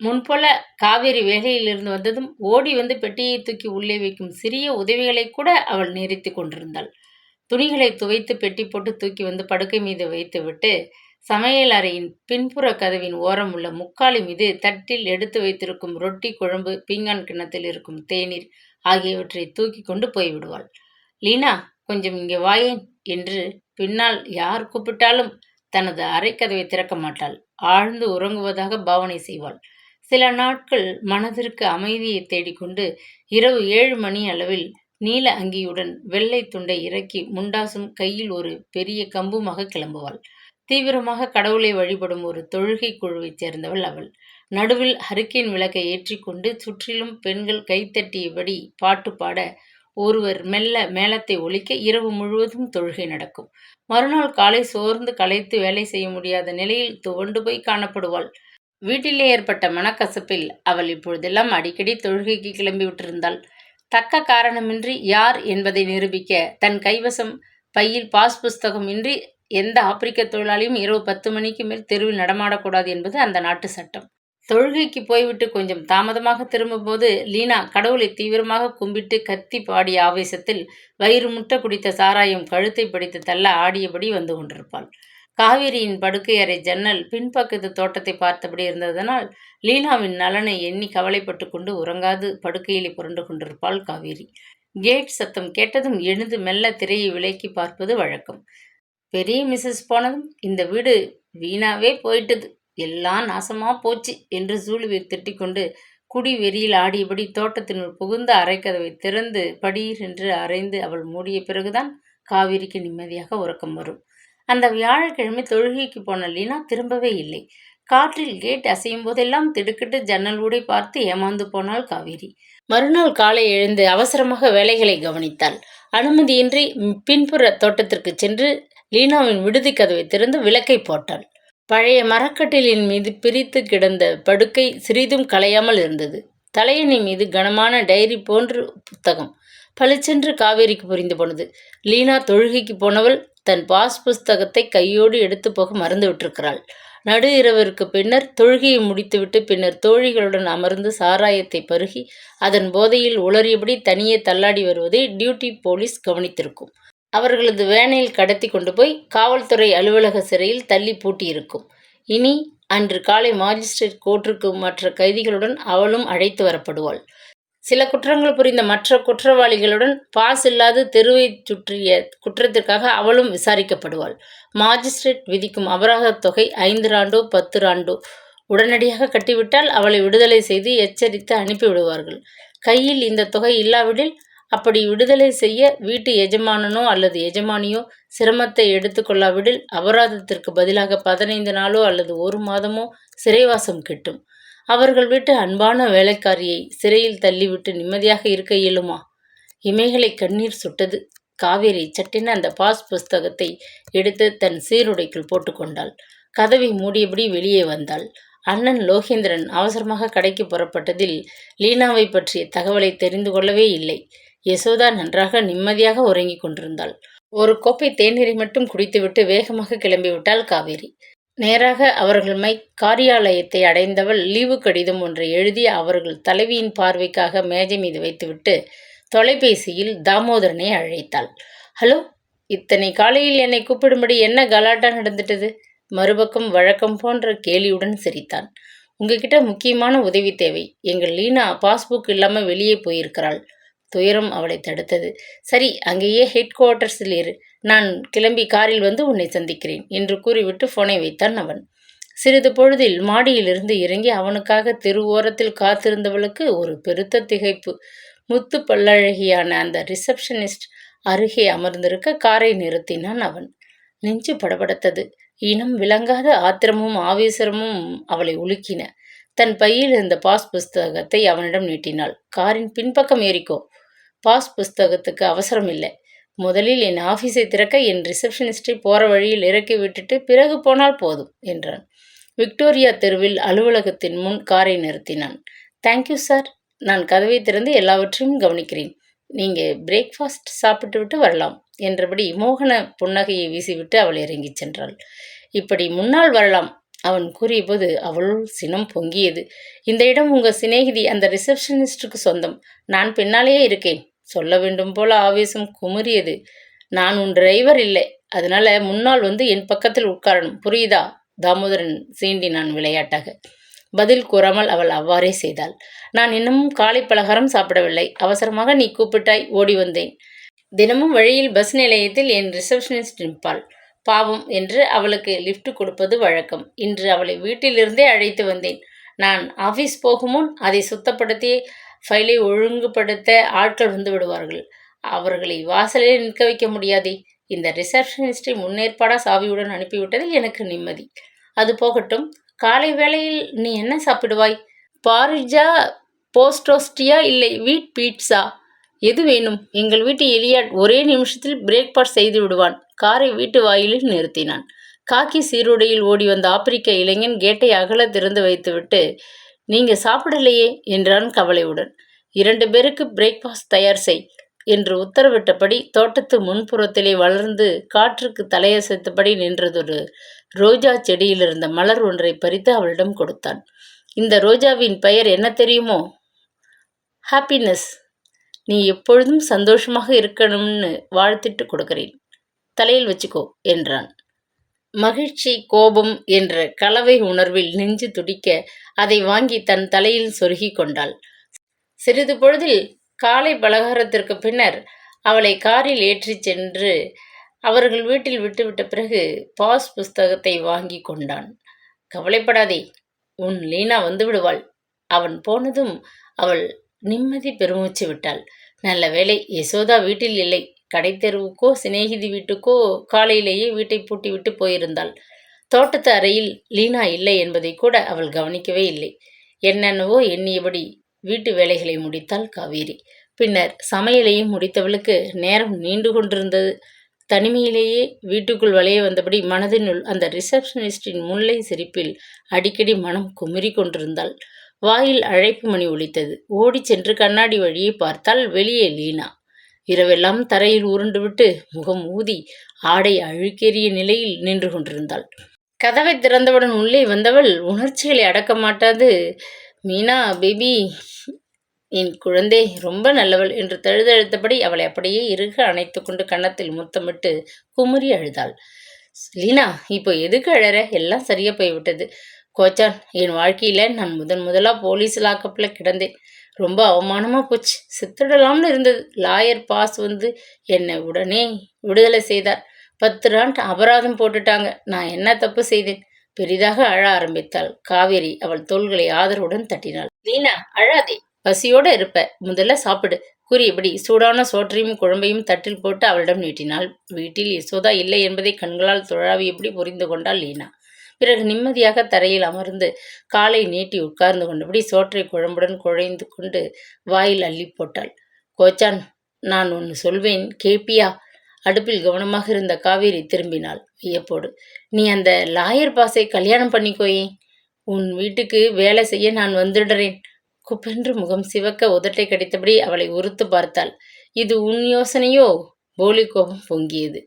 முன்போல காவேரி வேலையிலிருந்து வந்ததும் ஓடி வந்து பெட்டியை தூக்கி உள்ளே வைக்கும் சிறிய உதவிகளை கூட அவள் நிறுத்தி கொண்டிருந்தாள். துணிகளை துவைத்து பெட்டி போட்டு தூக்கி வந்து படுக்கை மீது வைத்துவிட்டு சமையல் அறையின் பின்புற கதவின் ஓரம் உள்ள முக்காலி மீது தட்டில் எடுத்து வைத்திருக்கும் ரொட்டி, குழம்பு, பீங்கான் கிண்ணத்தில் இருக்கும் தேநீர் ஆகியவற்றை தூக்கி கொண்டு போய்விடுவாள். லீனா, கொஞ்சம் இங்கே வாயேன் என்று பின்னால் யார் கூப்பிட்டாலும் தனது அறைக்கதவை திறக்க மாட்டாள். ஆழ்ந்து உறங்குவதாக பாவனை செய்வாள். சில நாட்கள் மனதிற்கு அமைதியை தேடிக்கொண்டு இரவு 7 மணி அளவில் நீல அங்கியுடன் வெள்ளை துண்டை இறக்கி முண்டாசும் கையில் ஒரு பெரிய கம்புமாக கிளம்புவாள். தீவிரமாக கடவுளை வழிபடும் ஒரு தொழுகை குழுவைச் சேர்ந்தவள் அவள். நடுவில் ஹரிக்கேன் விளக்கை ஏற்றிக்கொண்டு சுற்றிலும் பெண்கள் கைத்தட்டியபடி பாட்டு பாட ஒருவர் மெல்ல மேளத்தை ஒலிக்க இரவு முழுவதும் தொழுகை நடக்கும். மறுநாள் காலை சோர்ந்து களைத்து வேலை செய்ய முடியாத நிலையில் துவண்டு போய் காணப்படுவாள். வீட்டிலே ஏற்பட்ட மனக்கசப்பில் அவள் இப்பொழுதெல்லாம் அடிக்கடி தொழுகைக்கு கிளம்பி விட்டிருந்தாள். தக்க காரணமின்றி யார் என்பதை நிரூபிக்க தன் கைவசம் பையில் பாஸ் புஸ்தகம் இன்றி எந்த ஆப்பிரிக்க தொழிலாளியும் இரவு 10 மணிக்கு மேல் தெருவில் நடமாடக்கூடாது என்பது அந்த நாட்டு சட்டம். தொழுகைக்கு போய்விட்டு கொஞ்சம் தாமதமாக திரும்பும்போது லீனா கடவுளை தீவிரமாக கும்பிட்டு கத்தி பாடிய ஆவேசத்தில் வயிறு முட்ட குடித்த சாராயம் கழுத்தை பிடித்து தள்ள ஆடியபடி வந்து கொண்டிருப்பாள். காவேரியின் படுக்கை அறை ஜன்னல் பின்பக்கத்து தோட்டத்தை பார்த்தபடி இருந்ததனால் லீனாவின் நலனை எண்ணி கவலைப்பட்டு கொண்டு உறங்காது படுக்கையிலே புரண்டு கொண்டிருப்பாள் காவேரி. கேட் சத்தம் கேட்டதும் எழுந்து மெல்ல திரையை விலக்கி பார்ப்பது வழக்கம். பெரிய மிஸ்ஸஸ் போனதும் இந்த வீடு வீணாவே போயிட்டது, எல்லாம் நாசமா போச்சு என்று சூழுவீர் திட்டிக்கொண்டு குடி வெறியில் ஆடியபடி தோட்டத்தினுள் புகுந்த அரைக்கதவை திறந்து படீர் என்று அரைந்து அவள் மூடிய பிறகுதான் காவேரிக்கு நிம்மதியாக உறக்கம் வரும். அந்த வியாழக்கிழமை தொழுகைக்கு போன லீனா திரும்பவே இல்லை. காற்றில் கேட் அசையும் போதெல்லாம் திடுக்கிட்டு ஜன்னல் ஊடை பார்த்து ஏமாந்து போனாள் காவேரி. மறுநாள் காலை எழுந்து அவசரமாக வேலைகளை கவனித்தாள். அனுமதியின்றி பின்புற தோட்டத்திற்கு சென்று லீனாவின் விடுதி கதவை திறந்து விளக்கை போட்டாள். பழைய மரக்கட்டிலின் மீது பிரித்து கிடந்த படுக்கை சிறிதும் கலையாமல் இருந்தது. தலையணை மீது கனமான டைரி போன்று புத்தகம். பளிச்சென்று காவேரிக்கு புரிந்து போனது. லீனா தொழுகைக்கு போனவள் தன் பாஸ் புஸ்தகத்தை கையோடு எடுத்து போக மறந்து விட்டிருக்கிறாள். நடு இரவிற்கு பின்னர் தொழுகையை முடித்துவிட்டு பின்னர் தோழிகளுடன் அமர்ந்து சாராயத்தை பருகி அதன் போதையில் உளறியபடி தனியே தள்ளாடி வருவதை டியூட்டி போலீஸ் கவனித்திருக்கும். அவர்களது வேனையில் கடத்தி கொண்டு போய் காவல்துறை அலுவலக சிறையில் தள்ளி பூட்டியிருக்கும். இனி அன்று காலை மாஜிஸ்ட்ரேட் கோர்ட்டிற்கு மற்ற கைதிகளுடன் அவளும் அழைத்து வரப்படுவாள். சில குற்றங்கள் புரிந்த மற்ற குற்றவாளிகளுடன் பாஸ் இல்லாது தெருவை சுற்றிய குற்றத்திற்காக அவளும் விசாரிக்கப்படுவாள். மாஜிஸ்ட்ரேட் விதிக்கும் அபராதத் தொகை 5 ராண்டோ 10 ராண்டோ. உடனடியாக கட்டிவிட்டால் அவளை விடுதலை செய்து எச்சரித்து அனுப்பிவிடுவார்கள். கையில் இந்த தொகை இல்லாவிடில் அப்படி விடுதலை செய்ய வீட்டு எஜமானனோ அல்லது எஜமானியோ சிரமத்தை எடுத்துக்கொள்ளாவிடில் அபராதத்திற்கு பதிலாக 15 நாளோ அல்லது 1 மாதமோ சிறைவாசம் கிட்டும். அவர்கள் வீட்டு அன்பான வேலைக்காரியை சிறையில் தள்ளிவிட்டு நிம்மதியாக இருக்க இயலுமா? இமைகளை கண்ணீர் சுட்டது. காவேரி சட்டென அந்த பாஸ் புஸ்தகத்தை எடுத்து தன் சீருடைக்குள் போட்டுக்கொண்டாள். கதவை மூடியபடி வெளியே வந்தாள். அண்ணன் லோகேந்திரன் அவசரமாக கடைக்கு புறப்பட்டதில் லீனாவை பற்றிய தகவலை தெரிந்து கொள்ளவே இல்லை. யசோதா நன்றாக நிம்மதியாக உறங்கிக் கொண்டிருந்தாள். ஒரு கோப்பை தேநீரை மட்டும் குடித்துவிட்டு வேகமாக கிளம்பிவிட்டாள் காவேரி. நேராக அவர்கள் காரியாலயத்தை அடைந்தவள் லீவு கடிதம் ஒன்றை எழுதி அவர்கள் தலைவியின் பார்வைக்காக மேஜை மீது வைத்துவிட்டு தொலைபேசியில் தாமோதரனை அழைத்தாள். ஹலோ, இத்தனை காலையில் என்னை கூப்பிடும்படி என்ன கலாட்டா நடந்துட்டது? மறுபக்கம் வழக்கம் போன்ற கேலியுடன் சிரித்தான். உங்ககிட்ட முக்கியமான உதவி தேவை. எங்கள் லீனா பாஸ்புக் இல்லாமல் வெளியே போயிருக்கிறாள். துயரம் அவளை தடுத்தது. சரி, அங்கேயே ஹெட் குவார்ட்டர்ஸில் இரு. நான் கிளம்பி காரில் வந்து உன்னை சந்திக்கிறேன் என்று கூறிவிட்டு போனை வைத்தான் அவன். சிறிது பொழுதில் மாடியிலிருந்து இறங்கி அவனுக்காக தெரு ஓரத்தில் காத்திருந்தவளுக்கு ஒரு பெருத்த திகைப்பு. முத்து பல்லழகியான அந்த ரிசப்ஷனிஸ்ட் அருகே அமர்ந்திருக்க காரை நிறுத்தினான் அவன். நெஞ்சு படபடத்தது. இனம் விளங்காத ஆத்திரமும் ஆவேசமும் அவளை உலுக்கின. தன் பையில் இருந்த பாஸ் புஸ்தகத்தை அவனிடம் நீட்டினாள். காரின் பின்பக்கம் ஏறிக்கோ. பாஸ் புஸ்தகத்துக்கு அவசரம் இல்லை. முதலில் என் ஆஃபீஸை திறக்க என் ரிசப்ஷனிஸ்டை போகிற வழியில் இறக்கி விட்டுட்டு பிறகு போனால் போதும் என்றான். விக்டோரியா தெருவில் அலுவலகத்தின் முன் காரை நிறுத்தினான். தேங்க்யூ சார், நான் கதவை திறந்து எல்லாவற்றையும் கவனிக்கிறேன். நீங்கள் பிரேக்ஃபாஸ்ட் சாப்பிட்டு விட்டு வரலாம் என்றபடி மோகன புன்னகையை வீசிவிட்டு அவள் இறங்கிச் சென்றாள். இப்படி முன்னால் வரலாம் அவன் கூறியபோது அவளுள் சினம் பொங்கியது. இந்த இடம் உங்கள் சிநேகிதி அந்த ரிசப்ஷனிஸ்டுக்கு சொந்தம். நான் பின்னாலேயே இருக்கேன். சொல்ல வேண்டும் போல ஆவேசம் குமுறியது. நான் உன் டிரைவர் இல்லை, அதனால முன்னால் வந்து என் பக்கத்தில் உட்காரணும், புரியுதா? தாமோதரன் சீண்டினான் விளையாட்டாக. பதில் கூறாமல் அவள் அவ்வாறே செய்தாள். நான் இன்னமும் காலை பலகாரம் சாப்பிடவில்லை. அவசரமாக நீ கூப்பிட்டாய், ஓடி வந்தேன். தினமும் வழியில் பஸ் நிலையத்தில் என் ரிசப்ஷனிஸ்ட் நிற்பாள். பாவம் என்று அவளுக்கு லிஃப்ட் கொடுப்பது வழக்கம். இன்று அவளை வீட்டிலிருந்தே அழைத்து வந்தேன். நான் ஆஃபீஸ் போகும் முன் அதை சுத்தப்படுத்தி ஃபைலை ஒழுங்குபடுத்த ஆட்கள் வந்து விடுவார்கள். அவர்களை வாசலில் நிற்க வைக்க முடியாதே. இந்த ரிசப்ஷனிஸ்டை முன்னேற்பாடாக சாவியுடன் அனுப்பிவிட்டதில் எனக்கு நிம்மதி. அது போகட்டும், காலை வேளையில் நீ என்ன சாப்பிடுவாய்? பாரிஜா, போஸ்டோஸ்டியா இல்லை வீட் பீட்ஸா? எது வேணும்? எங்கள் வீட்டு எலியாட் ஒரே நிமிஷத்தில் பிரேக்ஃபாஸ்ட் செய்து விடுவான். காரை வீட்டு வாயிலில் நிறுத்தினான். காக்கி சீருடையில் ஓடி வந்த ஆப்பிரிக்க இளைஞன் கேட்டை அகல திறந்து வைத்துவிட்டு, நீங்க சாப்பிடலையே என்றான் கவலையுடன். 2 பேருக்கு பிரேக்ஃபாஸ்ட் தயார் செய் என்று உத்தரவிட்டபடி தோட்டத்து முன்புறத்திலே வளர்ந்து காற்றுக்கு தலையசைத்தபடி நின்றதொரு ரோஜா செடியிலிருந்த மலர் ஒன்றை பறித்து அவளிடம் கொடுத்தான். இந்த ரோஜாவின் பெயர் என்ன தெரியுமோ? ஹாப்பினஸ். நீ எப்பொழுதும் சந்தோஷமாக இருக்கணும்னு வாழ்த்திட்டு கொடுக்கிறேன். தலையில் வச்சுக்கோ என்றான். மகிழ்ச்சி, கோபம் என்ற கலவை உணர்வில் நெஞ்சு துடிக்க அதை வாங்கி தன் தலையில் சொருகி கொண்டாள். சிறிது பொழுதில் காலை பலகாரத்திற்கு பின்னர் அவளை காரில் ஏற்றிச் சென்று அவர்கள் வீட்டில் விட்டுவிட்ட பிறகு பாஸ் புஸ்தகத்தை வாங்கி கொண்டான். கவலைப்படாதே, உன் லீனா வந்து விடுவாள். அவன் போனதும் அவள் நிம்மதி பெருமூச்சு விட்டாள். நல்ல வேளை யசோதா வீட்டில் இல்லை. கடைத்தெருவுக்கோ சிநேகிதி வீட்டுக்கோ காலையிலேயே வீட்டை பூட்டிவிட்டு போயிருந்தாள். தோட்டத்து அறையில் லீனா இல்லை என்பதை கூட அவள் கவனிக்கவே இல்லை. என்னென்னவோ எண்ணியபடி வீட்டு வேலைகளை முடித்தாள் காவேரி. பின்னர் சமையலையும் முடித்தவளுக்கு நேரம் நீண்டு கொண்டிருந்தது. தனிமையிலேயே வீட்டுக்குள் வளைய வந்தபடி மனதினுள் அந்த ரிசப்ஷனிஸ்டின் முல்லை சிரிப்பில் அடிக்கடி மனம் குமுறி கொண்டிருந்தாள். வாயில் அழைப்பு மணி ஒலித்தது. ஓடிச் சென்று கண்ணாடி வழியே பார்த்தால் வெளியே லீனா. இரவெல்லாம் தரையில் உருண்டுவிட்டு முகம் ஊதி ஆடை அழுக்கேறிய நிலையில் நின்று கொண்டிருந்தாள். கதவை திறந்தவுடன் உள்ளே வந்தவள் உணர்ச்சிகளை அடக்க மாட்டாது, மீனா பேபி, என் குழந்தை ரொம்ப நல்லவள் என்று தழுதழுத்தபடி அவளை அப்படியே இறுக அணைத்து கொண்டு கன்னத்தில் முத்தமிட்டு குமுறி அழுதாள். லீனா, இப்போ எதுக்கு அழற? எல்லாம் சரியா போய்விட்டது. கோச்சான், என் வாழ்க்கையில நான் முதலா போலீஸ் லாக்கப்பில் கிடந்தேன். ரொம்ப அவமானமாக போச்சு. செத்துடலாம்னு இருந்தது. லாயர் பாஸ் வந்து என்னை உடனே விடுதலை செய்தார். 10 ராண்ட் அபராதம் போட்டுட்டாங்க. நான் என்ன தப்பு செய்தேன்? பெரிதாக அழ ஆரம்பித்தாள் காவேரி. அவள் தோள்களை ஆதரவுடன் தட்டினாள். லீனா, அழாதே. பசியோடு இருப்ப. முதல்ல சாப்பிடு கூறியபடி சூடான சோற்றையும் குழம்பையும் தட்டில் போட்டு அவளிடம் நீட்டினாள். வீட்டில் யசோதா இல்லை என்பதை கண்களால் துழாவியபடி புரிந்து கொண்டாள் லீனா. பிறகு நிம்மதியாக தரையில் அமர்ந்து காலை நீட்டி உட்கார்ந்து கொண்டபடி சோற்றை குழம்புடன் குழைந்து கொண்டு வாயில் அள்ளி போட்டாள். கோச்சான், நான் ஒன்று சொல்வேன், கேப்பியா? அடுப்பில் கவனமாக இருந்த காவேரி திரும்பினாள் வியப்போடு. நீ அந்த லாயர் பாஸை கல்யாணம் பண்ணிக்கோயே. உன் வீட்டுக்கு வேலை செய்ய நான் வந்துடுறேன். குப்பென்று முகம் சிவக்க உதட்டை கடித்தபடி அவளை உறுத்து பார்த்தாள். இது உன் யோசனையோ? போலி கோபம் பொங்கியது.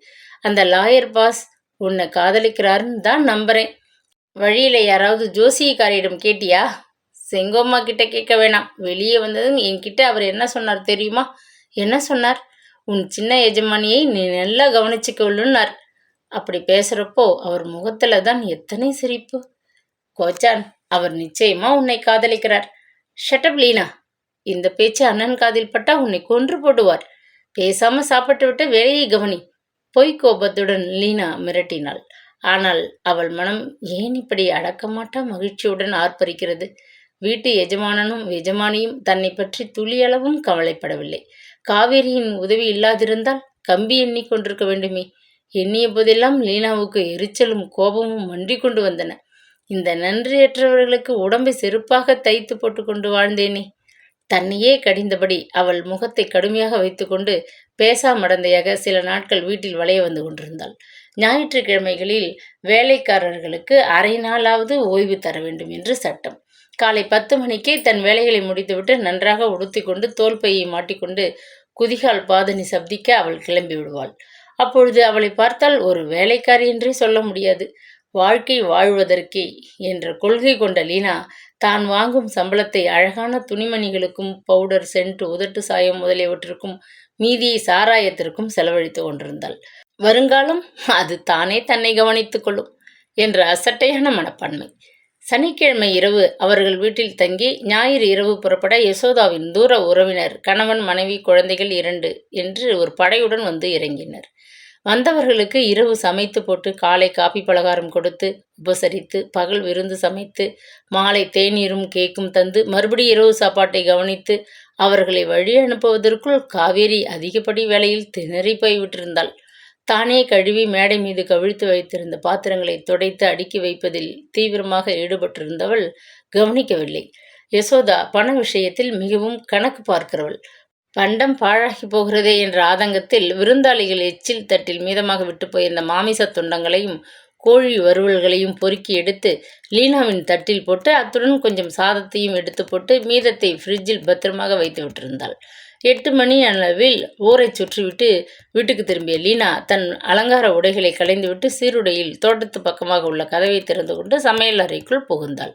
அந்த லாயர் பாஸ் உன்னை காதலிக்கிறாருன்னு தான் நம்புறேன். வழியில் யாராவது ஜோசியக்காரியிடம் கேட்டியா? செங்கோம்மா கிட்ட கேட்க வேணாம். வெளியே வந்ததும் என்கிட்ட அவர் என்ன சொன்னார் தெரியுமா? என்ன சொன்னார்? உன் சின்ன எஜமானியை நீ நல்லா கவனிச்சுக்கொள்ளுன்னார். அப்படி பேசுகிறப்போ அவர் முகத்தில் தான் எத்தனை சிரிப்பு. கோச்சான், அவர் நிச்சயமா உன்னை காதலிக்கிறார். ஷட்டப் லீனா, இந்த பேச்சு அண்ணன் காதில் பட்டா உன்னை கொன்று போடுவார். பேசாம சாப்பிட்டு விட்டு வேலையை கவனி. பொய் கோபத்துடன் லீனா மிரட்டினாள். ஆனால் அவள் மனம் ஏன் இப்படி அடக்கமாட்டா மகிழ்ச்சியுடன் ஆர்ப்பரிக்கிறது? வீட்டு எஜமானியும் தன்னை பற்றி துளியளவும் கவலைப்படவில்லை. காவேரியின் உதவி இல்லாதிருந்தால் கம்பி எண்ணிக்கொண்டிருக்க வேண்டுமே. எண்ணிய போதெல்லாம் லீனாவுக்கு எரிச்சலும் கோபமும் மண்டி கொண்டு வந்தன. இந்த நன்றியற்றவர்களுக்கு உடம்பை செருப்பாக தைத்து போட்டு கொண்டு வாழ்ந்தேனே. தன்னையே கடிந்தபடி அவள் முகத்தை கடுமையாக வைத்துக்கொண்டு பேசாமடந்தையாக சில நாட்கள் வீட்டில் வளைய வந்து கொண்டிருந்தாள். ஞாயிற்றுக்கிழமைகளில் வேலைக்காரர்களுக்கு அரை நாளாவது ஓய்வு தர வேண்டும் என்று சட்டம். காலை 10 மணிக்கே தன் வேலைகளை முடித்துவிட்டு நன்றாக உடுத்தி கொண்டு தோல் பையை மாட்டிக்கொண்டு குதிகால் பாதனி சப்திக்க அவள் கிளம்பி விடுவாள். அப்பொழுது அவளை பார்த்தால் ஒரு வேலைக்காரி என்றே சொல்ல முடியாது. வாழ்க்கை வாழ்வதற்கே என்ற கொள்கை கொண்ட லீனா தான் வாங்கும் சம்பளத்தை அழகான துணிமணிகளுக்கும் பவுடர், சென்ட், உதட்டு சாயம் முதலியவற்றிற்கும் மீதியை சாராயத்திற்கும் செலவழித்து கொண்டிருந்தாள். வருங்காலம் அது தானே தன்னை கவனித்துக் கொள்ளும் என்ற அசட்டையான மனப்பான்மை. சனிக்கிழமை இரவு அவர்கள் வீட்டில் தங்கி ஞாயிறு இரவு புறப்பட யசோதாவின் தூர உறவினர் கணவன், மனைவி, குழந்தைகள் 2 என்று ஒரு படையுடன் வந்து இறங்கினர். வந்தவர்களுக்கு இரவு சமைத்து போட்டு காலை காபி பலகாரம் கொடுத்து உபசரித்து பகல் விருந்து சமைத்து மாலை தேநீரும் கேக்கும் தந்து மறுபடி இரவு சாப்பாட்டை கவனித்து அவர்களை வழி அனுப்புவதற்குள் காவேரி அதிகப்படி வேளையில் திணறி போய்விட்டிருந்தாள். தானே கழுவி மேடை மீது கவிழ்த்து வைத்திருந்த பாத்திரங்களை துடைத்து அடுக்கி வைப்பதில் தீவிரமாக ஈடுபட்டிருந்தவள் கவனிக்கவில்லை. யசோதா பண விஷயத்தில் மிகவும் கணக்கு பார்க்கிறவள். பண்டம் பாழாகி போகிறதே என்ற ஆதங்கத்தில் விருந்தாளிகள் எச்சில் தட்டில் மீதமாக விட்டு போயிருந்த மாமிச துண்டங்களையும் கோழி வறுவல்களையும் பொறுக்கி எடுத்து லீனாவின் தட்டில் போட்டு அத்துடன் கொஞ்சம் சாதத்தையும் எடுத்து போட்டு மீதத்தை ஃப்ரிட்ஜில் பத்திரமாக வைத்து விட்டிருந்தாள். 8 மணி அளவில் ஊரை சுற்றிவிட்டு வீட்டுக்கு திரும்பிய லீனா தன் அலங்கார உடைகளை களைந்துவிட்டு சீருடையில் தோட்டத்து பக்கமாக உள்ள கதவை திறந்து கொண்டு சமையல் அறைக்குள் புகுந்தாள்.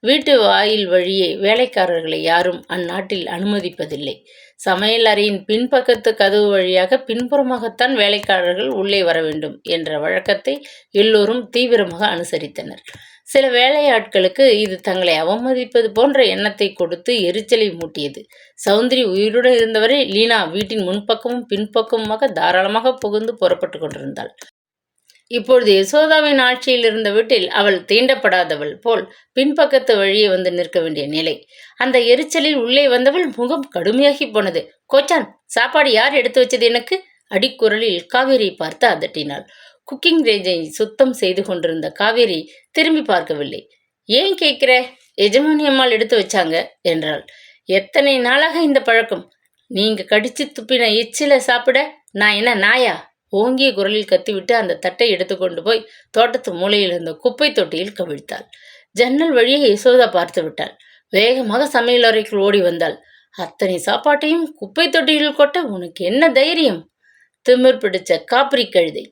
வீட்டு வாயில் வழியே வேலைக்காரர்களை யாரும் அந்நாட்டில் அனுமதிப்பதில்லை. சமையல் அறையின் பின்பக்கத்து கதவு வழியாக பின்புறமாகத்தான் வேலைக்காரர்கள் உள்ளே வர வேண்டும் என்ற வழக்கத்தை எல்லோரும் தீவிரமாக அனுசரித்தனர். சில வேலையாட்களுக்கு இது தங்களை அவமதிப்பது போன்ற எண்ணத்தை கொடுத்து எரிச்சலை மூட்டியது. சௌந்தரி உயிருடன் இருந்தவரை லீனா வீட்டின் முன்பக்கமும் பின்பக்கமுமாக தாராளமாக புகுந்து புறப்பட்டு கொண்டிருந்தாள். இப்பொழுது யசோதாவின் ஆட்சியில் இருந்த வீட்டில் அவள் தீண்டப்படாதவள் போல் பின்பக்கத்து வழியே வந்து நிற்க வேண்டிய நிலை. அந்த எரிச்சலில் உள்ளே வந்தவள் முகம் கடுமையாகி போனது. கோச்சான், சாப்பாடு யார் எடுத்து வச்சது எனக்கு? அடிக்குரலில் காவேரியை பார்த்து அதட்டினாள். குக்கிங் ரேஞ்சை சுத்தம் செய்து கொண்டிருந்த காவேரி திரும்பி பார்க்கவில்லை. ஏன் கேட்கிற? எஜமானி அம்மாள் எடுத்து வச்சாங்க என்றாள். எத்தனை நாளாக இந்த பழக்கம்? நீங்க கடிச்சு துப்பின எச்சில சாப்பிட நான் என்ன நாயா? ஓங்கிய குரலில் கத்திவிட்டு அந்த தட்டை எடுத்துக்கொண்டு போய் தோட்டத்து மூலையில் இருந்த குப்பை தொட்டியில் கவிழ்த்தாள். ஜன்னல் வழியே யசோதா பார்த்து விட்டாள். வேகமாக சமையல் அறைக்குள் ஓடி வந்தாள். அத்தனை சாப்பாட்டையும் குப்பை தொட்டியில் கொட்ட உனக்கு என்ன தைரியம்? திமிர் பிடிச்ச காப்பிரி கழுதை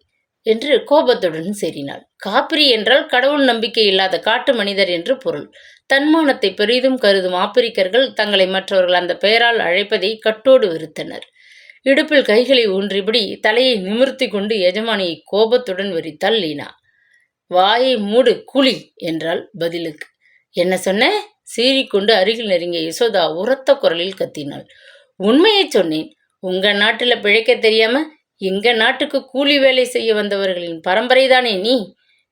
என்று கோபத்துடன் சேரினாள். காப்பிரி என்றால் கடவுள் நம்பிக்கை இல்லாத காட்டு மனிதர் என்று பொருள். தன்மானத்தை பெரிதும் கருதும் ஆப்பிரிக்கர்கள் தங்களை மற்றவர்கள் அந்த பெயரால் அழைப்பதை கட்டோடு வெறுத்தனர். இடுப்பில் கைகளை ஊன்றிபடி தலையை நிமிர்த்தி கொண்டு எஜமானியை கோபத்துடன் வெறித்தாள் லீனா. வாயை மூடு கூலி என்றாள் பதிலுக்கு. என்ன சொன்ன? சீறிக்கொண்டு அருகில் நெருங்கிய யசோதா உரத்த குரலில் கத்தினாள். உண்மையை சொன்னேன். உங்க நாட்டுல பிழைக்க தெரியாம எங்க நாட்டுக்கு கூலி வேலை செய்ய வந்தவர்களின் பரம்பரைதானே நீ?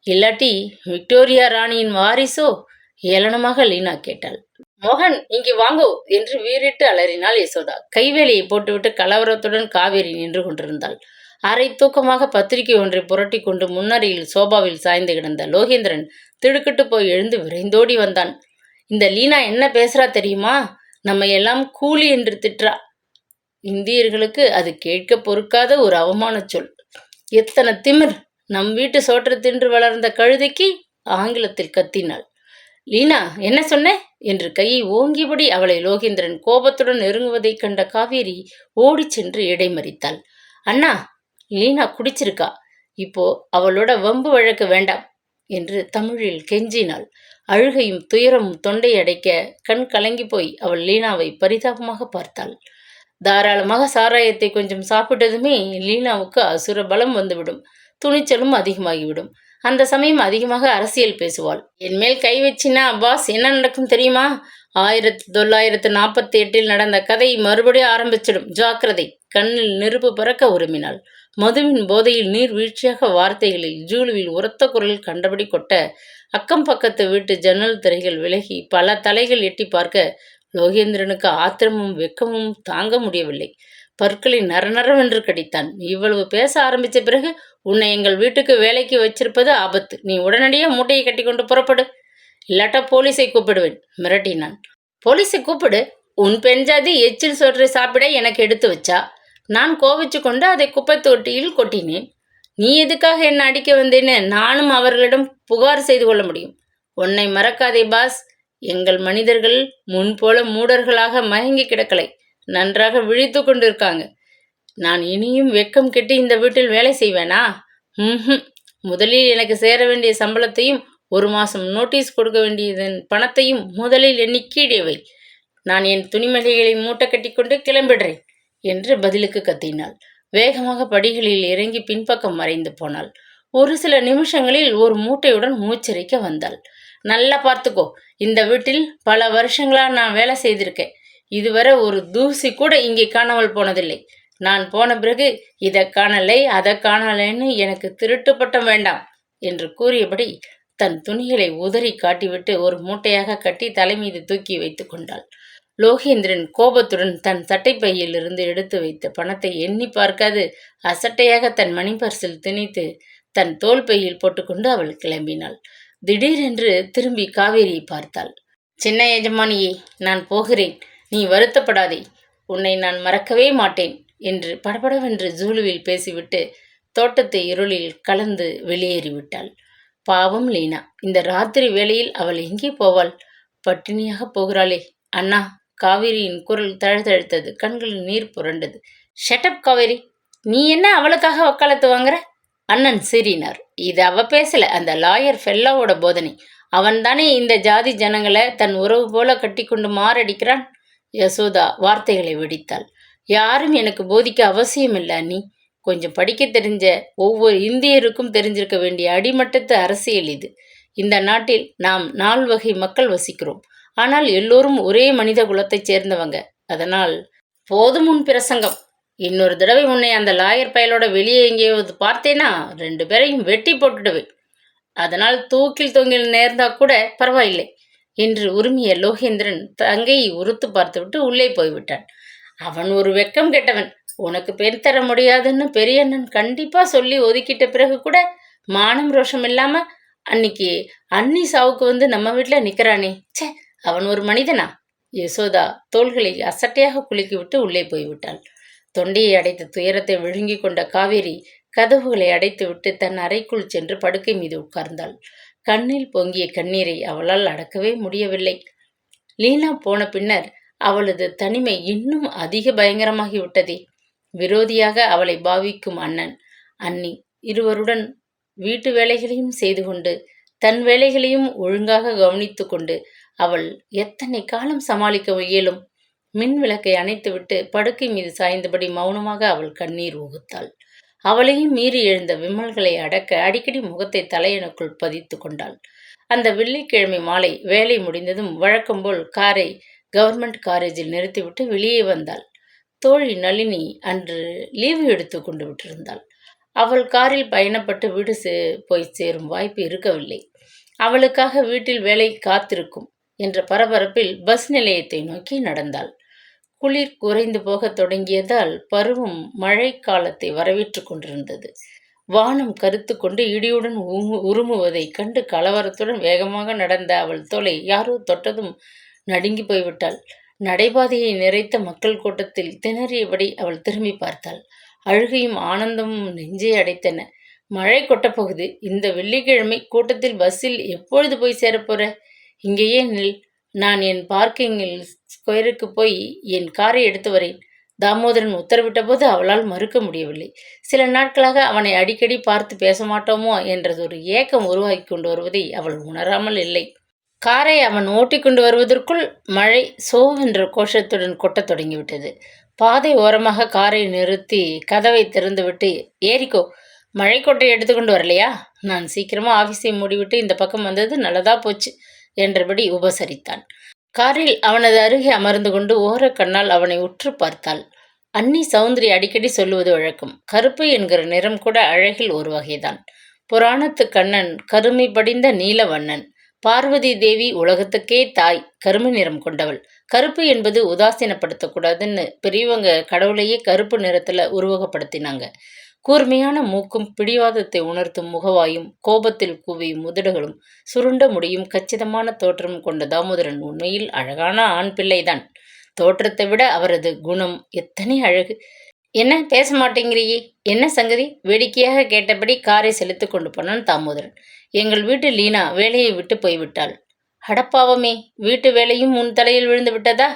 இல்லாட்டி விக்டோரியா ராணியின் வாரிசோ? ஏளனமாக லீனா கேட்டாள். மோகன், இங்கே வாங்கோ என்று வீறிட்டு அலறினாள் யசோதா. கைவேலையை போட்டுவிட்டு கலவரத்துடன் காவேரி நின்று கொண்டிருந்தாள். அரை தூக்கமாக பத்திரிகை ஒன்றை புரட்டி கொண்டு முன்னறையில் சோபாவில் சாய்ந்து கிடந்த லோகேந்திரன் திடுக்கிட்டு போய் எழுந்து விரைந்தோடி வந்தான். இந்த லீனா என்ன பேசுறா தெரியுமா? நம்ம எல்லாம் கூலி என்று திட்டுறா. இந்தியர்களுக்கு அது கேட்க பொறுக்காத ஒரு அவமான சொல். எத்தனை திமிர்! நம் வீட்டு சோற்று தின்று வளர்ந்த கழுதைக்கு ஆங்கிலத்தில் கத்தினாள். லீனா, என்ன சொன்ன என்று கையை ஓங்கியபடி அவளை லோகேந்திரன் கோபத்துடன் நெருங்குவதைக் கண்ட காவேரி ஓடிச் சென்று இடைமறித்தாள். அண்ணா, லீனா குடிச்சிருக்கா. இப்போ அவளோட வம்பு வழக்கு வேண்டாம் என்று தமிழில் கெஞ்சினாள். அழுகையும் துயரமும் தொண்டை அடைக்க கண் கலங்கி போய் அவள் லீனாவை பரிதாபமாக பார்த்தாள். தாராளமாக சாராயத்தை கொஞ்சம் சாப்பிட்டதுமே லீனாவுக்கு அசுர பலம் வந்துவிடும். துணிச்சலும் அதிகமாகிவிடும். அந்த சமயம் அதிகமாக அரசியல் பேசுவாள். என் மேல் கை வச்சினா பாஸ் என்ன நடக்கும் தெரியுமா? 1948 நடந்த கதை மறுபடியும் ஆரம்பிச்சிடும். ஜாக்கிரதை. கண்ணில் நெருப்பு பறக்க உருமினாள். மதுவின் போதையில் நீர் வீழ்ச்சியாக வார்த்தைகளில் ஜூலுவில் உரத்த குரலில் கண்டபடி கொட்ட அக்கம் பக்கத்து வீட்டு ஜன்னல் திரைகள் விலகி பல தலைகள் எட்டி பார்க்க லோகேந்திரனுக்கு ஆத்திரமும் வெக்கமும் தாங்க முடியவில்லை. பற்களை நரநரவென்று கடித்தான். இவ்வளவு பேச ஆரம்பித்த பிறகு உன்னை எங்கள் வீட்டுக்கு வேலைக்கு வச்சிருப்பது ஆபத்து. நீ உடனடியாக மூட்டையை கட்டி கொண்டு புறப்படு, இல்லாட்டா போலீஸை கூப்பிடுவேன் மிரட்டினான். போலீஸை கூப்பிடு? உன் பெண்ஜாதி எச்சில் சோற்றை சாப்பிட எனக்கு எடுத்து வச்சா. நான் கோவிச்சு கொண்டு அதை குப்பை தொட்டியில் கொட்டினேன். நீ எதுக்காக என்ன அடிக்க வந்தேன்னு நானும் அவர்களிடம் புகார் செய்து கொள்ள முடியும். உன்னை மறக்காதே பாஸ். எங்கள் மனிதர்கள் முன்போல மூடர்களாக மயங்கி கிடக்கலை, நன்றாக விழித்து கொண்டிருக்காங்க. நான் இனியும் வெக்கம் கெட்டு இந்த வீட்டில் வேலை செய்வேனா? முதலில் எனக்கு சேர வேண்டிய சம்பளத்தையும் 1 மாதம் நோட்டீஸ் கொடுக்க வேண்டியதன் பணத்தையும் முதலில் எண்ணி கீழே வை. நான் என் துணிமணிகளை மூட்டை கட்டி கொண்டு கிளம்பிடுறேன் என்று பதிலுக்கு கத்தினாள். வேகமாக படிகளில் இறங்கி பின்பக்கம் மறைந்து போனாள். ஒரு சில நிமிஷங்களில் ஒரு மூட்டையுடன் மூச்சரிக்க வந்தாள். நல்லா பார்த்துக்கோ, இந்த வீட்டில் பல வருஷங்களா நான் வேலை செய்திருக்கேன். இதுவரை ஒரு தூசி கூட இங்கே காணாமல் போனதில்லை. நான் போன பிறகு இதை காணலை அதை காணலைன்னு எனக்கு திருட்டு பட்டம் வேண்டாம் என்று கூறியபடி தன் துணிகளை உதறி காட்டிவிட்டு ஒரு மூட்டையாக கட்டி தலைமீது தூக்கி வைத்து கொண்டாள். லோகேந்திரன் கோபத்துடன் தன் சட்டைப்பையிலிருந்து எடுத்து வைத்த பணத்தை எண்ணி பார்க்காது அசட்டையாக தன் மணிப்பர்சில் திணித்து தன் தோல் பையில் போட்டுக்கொண்டு அவள் கிளம்பினாள். திடீரென்று திரும்பி காவேரியை பார்த்தாள். சின்ன எஜமானியே, நான் போகிறேன். நீ வருத்தப்படாதே. உன்னை நான் மறக்கவே மாட்டேன் என்று படபடவென்று ஜூலுவில் பேசிவிட்டு தோட்டத்தை இருளில் கலந்து வெளியேறிவிட்டாள். பாவம் லீனா, இந்த ராத்திரி வேளையில் அவள் எங்கே போவாள்? பட்டினியாக போகிறாளே. அண்ணா! காவேரியின் குரல் தழுதழுத்தது. கண்களில் நீர் புரண்டது. ஷட்டப் காவேரி, நீ என்ன அவளுக்காக வக்காலத்து வாங்குற? அண்ணன் சீறினார். இது அவ பேசல, அந்த லாயர் ஃபெல்லாவோட போதனை. அவன் தானே இந்த ஜாதி ஜனங்களை தன் உறவு போல கட்டிக்கொண்டு மாரடிக்கிறான். யசோதா வார்த்தைகளை வெடித்தாள். யாரும் எனக்கு போதிக்க அவசியமில்லை அண்ணி. கொஞ்சம் படிக்க தெரிஞ்ச ஒவ்வொரு இந்தியருக்கும் தெரிஞ்சிருக்க வேண்டிய அடிமட்டத்து அரசியல் இது. இந்த நாட்டில் நாம் 4 வகை மக்கள் வசிக்கிறோம். ஆனால் எல்லோரும் ஒரே மனித குலத்தைச் சேர்ந்தவங்க. அதனால் போதும் உன் பிரசங்கம். இன்னொரு தடவை உன்னை அந்த லாயர் பயலோட வெளியே எங்கேயாவது பார்த்தேனா 2 பேரையும் வெட்டி போட்டுடுவேன். அதனால் தூக்கில் தொங்கில் நேர்ந்தா கூட பரவாயில்லை என்று உரிமைய லோகேந்திரன் தங்கையை உறுத்து பார்த்துவிட்டு உள்ளே போய்விட்டான். அவன் ஒரு வெக்கம் கெட்டவன். உனக்கு பெண் தர முடியாதுன்னு பெரியண்ணன் கண்டிப்பா சொல்லி ஒதுக்கிட்ட பிறகு கூட மானம் ரோஷம் இல்லாம அன்னைக்கு அண்ணி சாவுக்கு வந்து நம்ம வீட்டுல நிக்கிறானே. சே, அவன் ஒரு மனிதனா? யசோதா தோள்களை அசட்டையாக குலுக்கிவிட்டு உள்ளே போய்விட்டாள். தொண்டையை அடைத்த துயரத்தை விழுங்கி கொண்ட காவேரி கதவுகளை அடைத்துவிட்டு தன் அறைக்குள் சென்று படுக்கை மீது உட்கார்ந்தாள். கண்ணில் பொங்கிய கண்ணீரை அவளால் அடக்கவே முடியவில்லை. லீனா போன பின்னர் அவளது தனிமை இன்னும் அதிக பயங்கரமாகிவிட்டதே. விரோதியாக அவளை பாவிக்கும் அண்ணன், அண்ணி இருவருடன் வீட்டு வேலைகளையும் செய்து கொண்டு தன் வேலைகளையும் ஒழுங்காக கவனித்து கொண்டு அவள் எத்தனை காலம் சமாளிக்க இயலும்? மின் விளக்கை அணைத்துவிட்டு படுக்கை மீது சாய்ந்தபடி மௌனமாக அவள் கண்ணீர் உகுத்தாள். அவளையும் மீறி எழுந்த விம்மல்களை அடக்க அடிக்கடி முகத்தை தலையணுக்குள் பதித்து கொண்டாள். அந்த வெள்ளிக்கிழமை மாலை வேலை முடிந்ததும் வழக்கம்போல் காரை கவர்மெண்ட் காலேஜில் நிறுத்திவிட்டு வெளியே வந்தாள். தோழி நளினி அன்று லீவு எடுத்து கொண்டு விட்டிருந்தாள். அவள் காரில் பயணப்பட்டு வீடு போய் சேரும் வாய்ப்பு இருக்கவில்லை. அவளுக்காக வீட்டில் வேலை காத்திருக்கும் என்ற பரபரப்பில் பஸ் நிலையத்தை நோக்கி நடந்தாள். குளிர் குறைந்து போகத் தொடங்கியதால் பருவம் மழை காலத்தை வரவேற்று கொண்டிருந்தது. வானம் கருத்து கொண்டு இடியுடன் உருமுவதைக் கண்டு கலவரத்துடன் வேகமாக நடந்த அவள் தோலை யாரோ தொட்டதும் நடுங்கி போய்விட்டாள். நடைபாதையை நிறைத்த மக்கள் கூட்டத்தில் திணறியபடி அவள் திரும்பி பார்த்தாள். அழுகையும் ஆனந்தமும் நெஞ்சை அடைத்தன. மழை கொட்டப்போகுது. இந்த வெள்ளிக்கிழமை கூட்டத்தில் பஸ்ஸில் எப்பொழுது போய் சேரப்போற? இங்கேயே நில், நான் என் பார்க்கிங்கில் ஸ்கொயருக்கு போய் என் காரை எடுத்து வரேன். தாமோதரன் உத்தரவிட்ட போது அவளால் மறுக்க முடியவில்லை. சில நாட்களாக அவனை அடிக்கடி பார்த்து பேச மாட்டோமோ என்றதொரு ஏக்கம் உருவாகி கொண்டு வருவதை அவள் உணராமல் இல்லை. காரை அவன் ஓட்டி கொண்டு வருவதற்குள் மழை சோவென்ற கோஷத்துடன் கொட்டத் தொடங்கிவிட்டது. பாதை ஓரமாக காரை நிறுத்தி கதவை திறந்துவிட்டு, ஏறிக்கோ, மழை கொட்டை எடுத்துக்கொண்டு வரலையா? நான் சீக்கிரமாக ஆஃபீஸை மூடிவிட்டு இந்த பக்கம் வந்தது நல்லதா போச்சு என்றபடி உபசரித்தான். காரில் அவனது அருகே அமர்ந்து கொண்டு ஓரக்கண்ணால் அவனை உற்று பார்த்தாள். அண்ணி சௌந்தரி அடிக்கடி சொல்லுவது வழக்கம். கருப்பு என்கிற நிறம் கூட அழகில் ஒரு வகைதான். புராணத்து கண்ணன் கருமை படிந்த நீலவண்ணன். பார்வதி தேவி உலகத்துக்கே தாய், கருமை நிறம் கொண்டவள். கருப்பு என்பது உதாசீனப்படுத்தக்கூடாதுன்னு பெரியவங்க கடவுளையே கருப்பு நிறத்துல உருவகப்படுத்தினாங்க. கூர்மையான மூக்கும் பிடிவாதத்தை உணர்த்தும் முகவாயும் கோபத்தில் கூவியும் உதடுகளும் சுருண்ட முடியும் கச்சிதமான தோற்றம் கொண்ட தாமோதரன் உண்மையில் அழகான ஆண் பிள்ளைதான். தோற்றத்தை விட அவரது குணம் எத்தனை அழகு! என்ன பேச மாட்டேங்கிறியே, என்ன சங்கதி? வேடிக்கையாக கேட்டபடி காரை செலுத்து கொண்டு போனான் தாமோதரன். எங்கள் வீட்டு லீனா வேலையை விட்டு போய்விட்டாள். அடப்பாவமே, வீட்டு வேலையும் உன் தலையில் விழுந்து விட்டதா?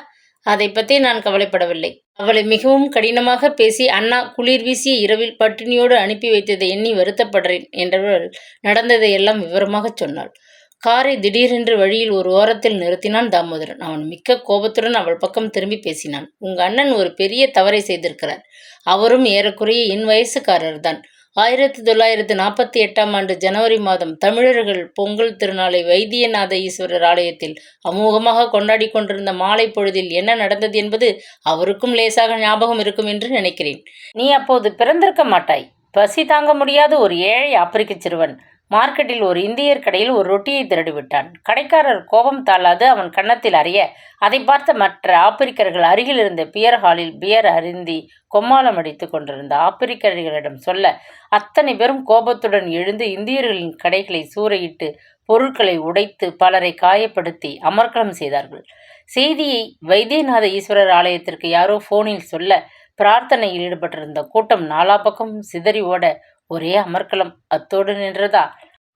அதை பற்றி நான் கவலைப்படவில்லை. அவளை மிகவும் கடினமாக பேசி அண்ணா குளிர் வீசிய இரவில் பட்டினியோடு அனுப்பி வைத்ததை எண்ணி வருத்தப்படுறேன் என்றவள் நடந்ததை எல்லாம் விவரமாகச் சொன்னாள். காரை திடீரென்று வழியில் ஒரு ஓரத்தில் நிறுத்தினான் தாமோதரன். அவன் மிக்க கோபத்துடன் அவள் பக்கம் திரும்பி பேசினான். உங்க அண்ணன் ஒரு பெரிய தவறை செய்திருக்கிறார். அவரும் ஏறக்குறைய என் வயசுக்காரர்தான். 1948 ஜனவரி மாதம் தமிழர்கள் பொங்கல் திருநாளை வைத்தியநாத ஈஸ்வரர் ஆலயத்தில் அமோகமாக கொண்டாடி கொண்டிருந்த மாலை பொழுதில் என்ன நடந்தது என்பது அவருக்கும் லேசாக ஞாபகம் இருக்கும் என்று நினைக்கிறேன். நீ அப்போது பிறந்திருக்க மாட்டாய். பசி தாங்க முடியாத ஒரு ஏழை ஆப்பிரிக்க சிறுவன் மார்க்கெட்டில் ஒரு இந்தியர் கடையில் ஒரு ரொட்டியை திருடிவிட்டான். கடைக்காரர் கோபம் தாளாது அவன் கன்னத்தில் அறிய அதை பார்த்த மற்ற ஆப்பிரிக்கர்கள் அருகில் இருந்த பியர் ஹாலில் பியர் அருந்தி கொம்மாளம் அடித்து கொண்டிருந்த ஆப்பிரிக்கர்களிடம் சொல்ல அத்தனை பேரும் கோபத்துடன் எழுந்து இந்தியர்களின் கடைகளை சூறையிட்டு பொருட்களை உடைத்து பலரை காயப்படுத்தி அமர்க்களம் செய்தார்கள். செய்தியை வைத்தியநாத ஈஸ்வரர் ஆலயத்திற்கு யாரோ போனில் சொல்ல பிரார்த்தனையில் ஈடுபட்டிருந்த கூட்டம் நாலா பக்கம் சிதறி ஓட ஒரே அமர்க்களம். அத்தோடு நின்றதா?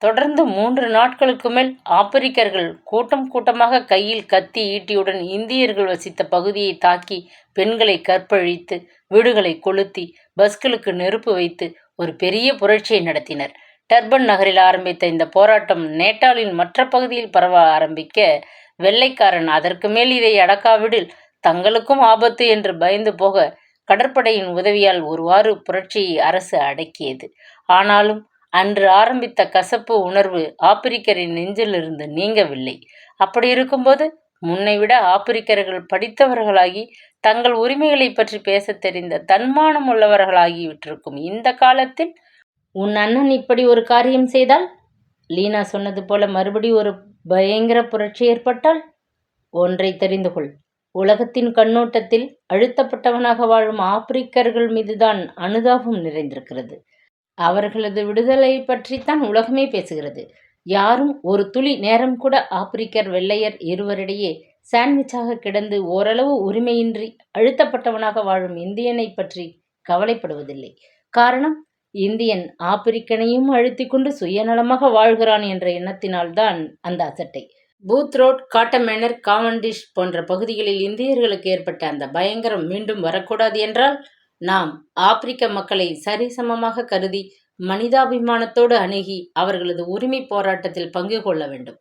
தொடர்ந்து 3 நாட்களுக்கு மேல் ஆப்பிரிக்கர்கள் கூட்டம் கூட்டமாக கையில் கத்தி ஈட்டியுடன் இந்தியர்கள் வசித்த பகுதியை தாக்கி பெண்களை கற்பழித்து, வீடுகளை கொளுத்தி, பஸ்களுக்கு நெருப்பு வைத்து ஒரு பெரிய புரட்சியை நடத்தினர். டர்பன் நகரில் ஆரம்பித்த இந்த போராட்டம் நேட்டாளின் மற்ற பகுதியில் பரவ ஆரம்பிக்க, வெள்ளைக்காரன் அதற்கு மேல் இதை அடக்காவிடில் தங்களுக்கும் ஆபத்து என்று பயந்து போக, கடற்படையின் உதவியால் ஒருவாறு புரட்சியை அரசு அடக்கியது. ஆனாலும் அன்று ஆரம்பித்த கசப்பு உணர்வு ஆப்பிரிக்கரின் நெஞ்சிலிருந்து நீங்கவில்லை. அப்படி இருக்கும்போது, முன்னைவிட ஆப்பிரிக்கர்கள் படித்தவர்களாகி, தங்கள் உரிமைகளை பற்றி பேசத் தெரிந்த தன்மானம் உள்ளவர்களாகிவிட்டிருக்கும் இந்த காலத்தில், உன் அண்ணன் இப்படி ஒரு காரியம் செய்தால், லீனா சொன்னது போல மறுபடி ஒரு பயங்கர புரட்சி ஏற்பட்டால், ஒன்றை தெரிந்து கொள். உலகத்தின் கண்ணோட்டத்தில் அழுத்தப்பட்டவனாக வாழும் ஆப்பிரிக்கர்கள் மீதுதான் அனுதாபம் நிறைந்திருக்கிறது. அவர்களது விடுதலை பற்றித்தான் உலகமே பேசுகிறது. யாரும் ஒரு துளி நேரம் கூட ஆப்பிரிக்கர் வெள்ளையர் இருவரிடையே சாண்ட்விச்சாக கிடந்து ஓரளவு உரிமையின்றி அழுத்தப்பட்டவனாக வாழும் இந்தியனை பற்றி கவலைப்படுவதில்லை. காரணம், இந்தியன் ஆப்பிரிக்கனையும் அழுத்திக் கொண்டு சுயநலமாக வாழ்கிறான் என்ற எண்ணத்தினால்தான் அந்த அசட்டை. பூத் ரோட், காட்டமேனர், காவண்டிஷ் போன்ற பகுதிகளில் இந்தியர்களுக்கு ஏற்பட்ட அந்த பயங்கரம் மீண்டும் வரக்கூடாது என்றால், நாம் ஆப்பிரிக்க மக்களை சரிசமமாக கருதி மனிதாபிமானத்தோடு அணுகி அவர்களது உரிமை போராட்டத்தில் பங்கு கொள்ள வேண்டும்.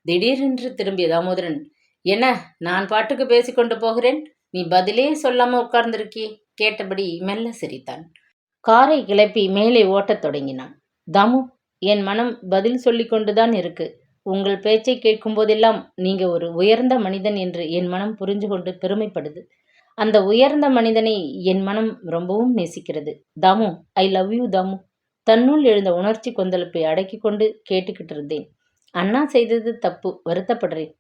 திடீரென்று திரும்பிய தாமோதரன், என்ன, நான் பாட்டுக்கு பேசிக்கொண்டு போகிறேன், நீ பதிலே சொல்லாம உட்கார்ந்திருக்கியே? கேட்டபடி மெல்ல சிரித்தான். காரை கிளப்பி மேலே ஓட்டத் தொடங்கினான். தாமு, என் மனம் பதில் சொல்லிக் கொண்டுதான் இருக்கு. உங்கள் பேச்சை கேட்கும் போதெல்லாம் நீங்க ஒரு உயர்ந்த மனிதன் என்று என் மனம் புரிஞ்சு கொண்டு பெருமைப்படுது. அந்த உயர்ந்த மனிதனை என் மனம் ரொம்பவும் நேசிக்கிறது. Damu, I love you Damu. தன்னுள் எழுந்த உணர்ச்சி கொந்தளிப்பை அடக்கி கொண்டு கேட்டுக்கிட்டு இருந்தேன். அண்ணா செய்தது தப்பு, வருத்தப்படுறேன்.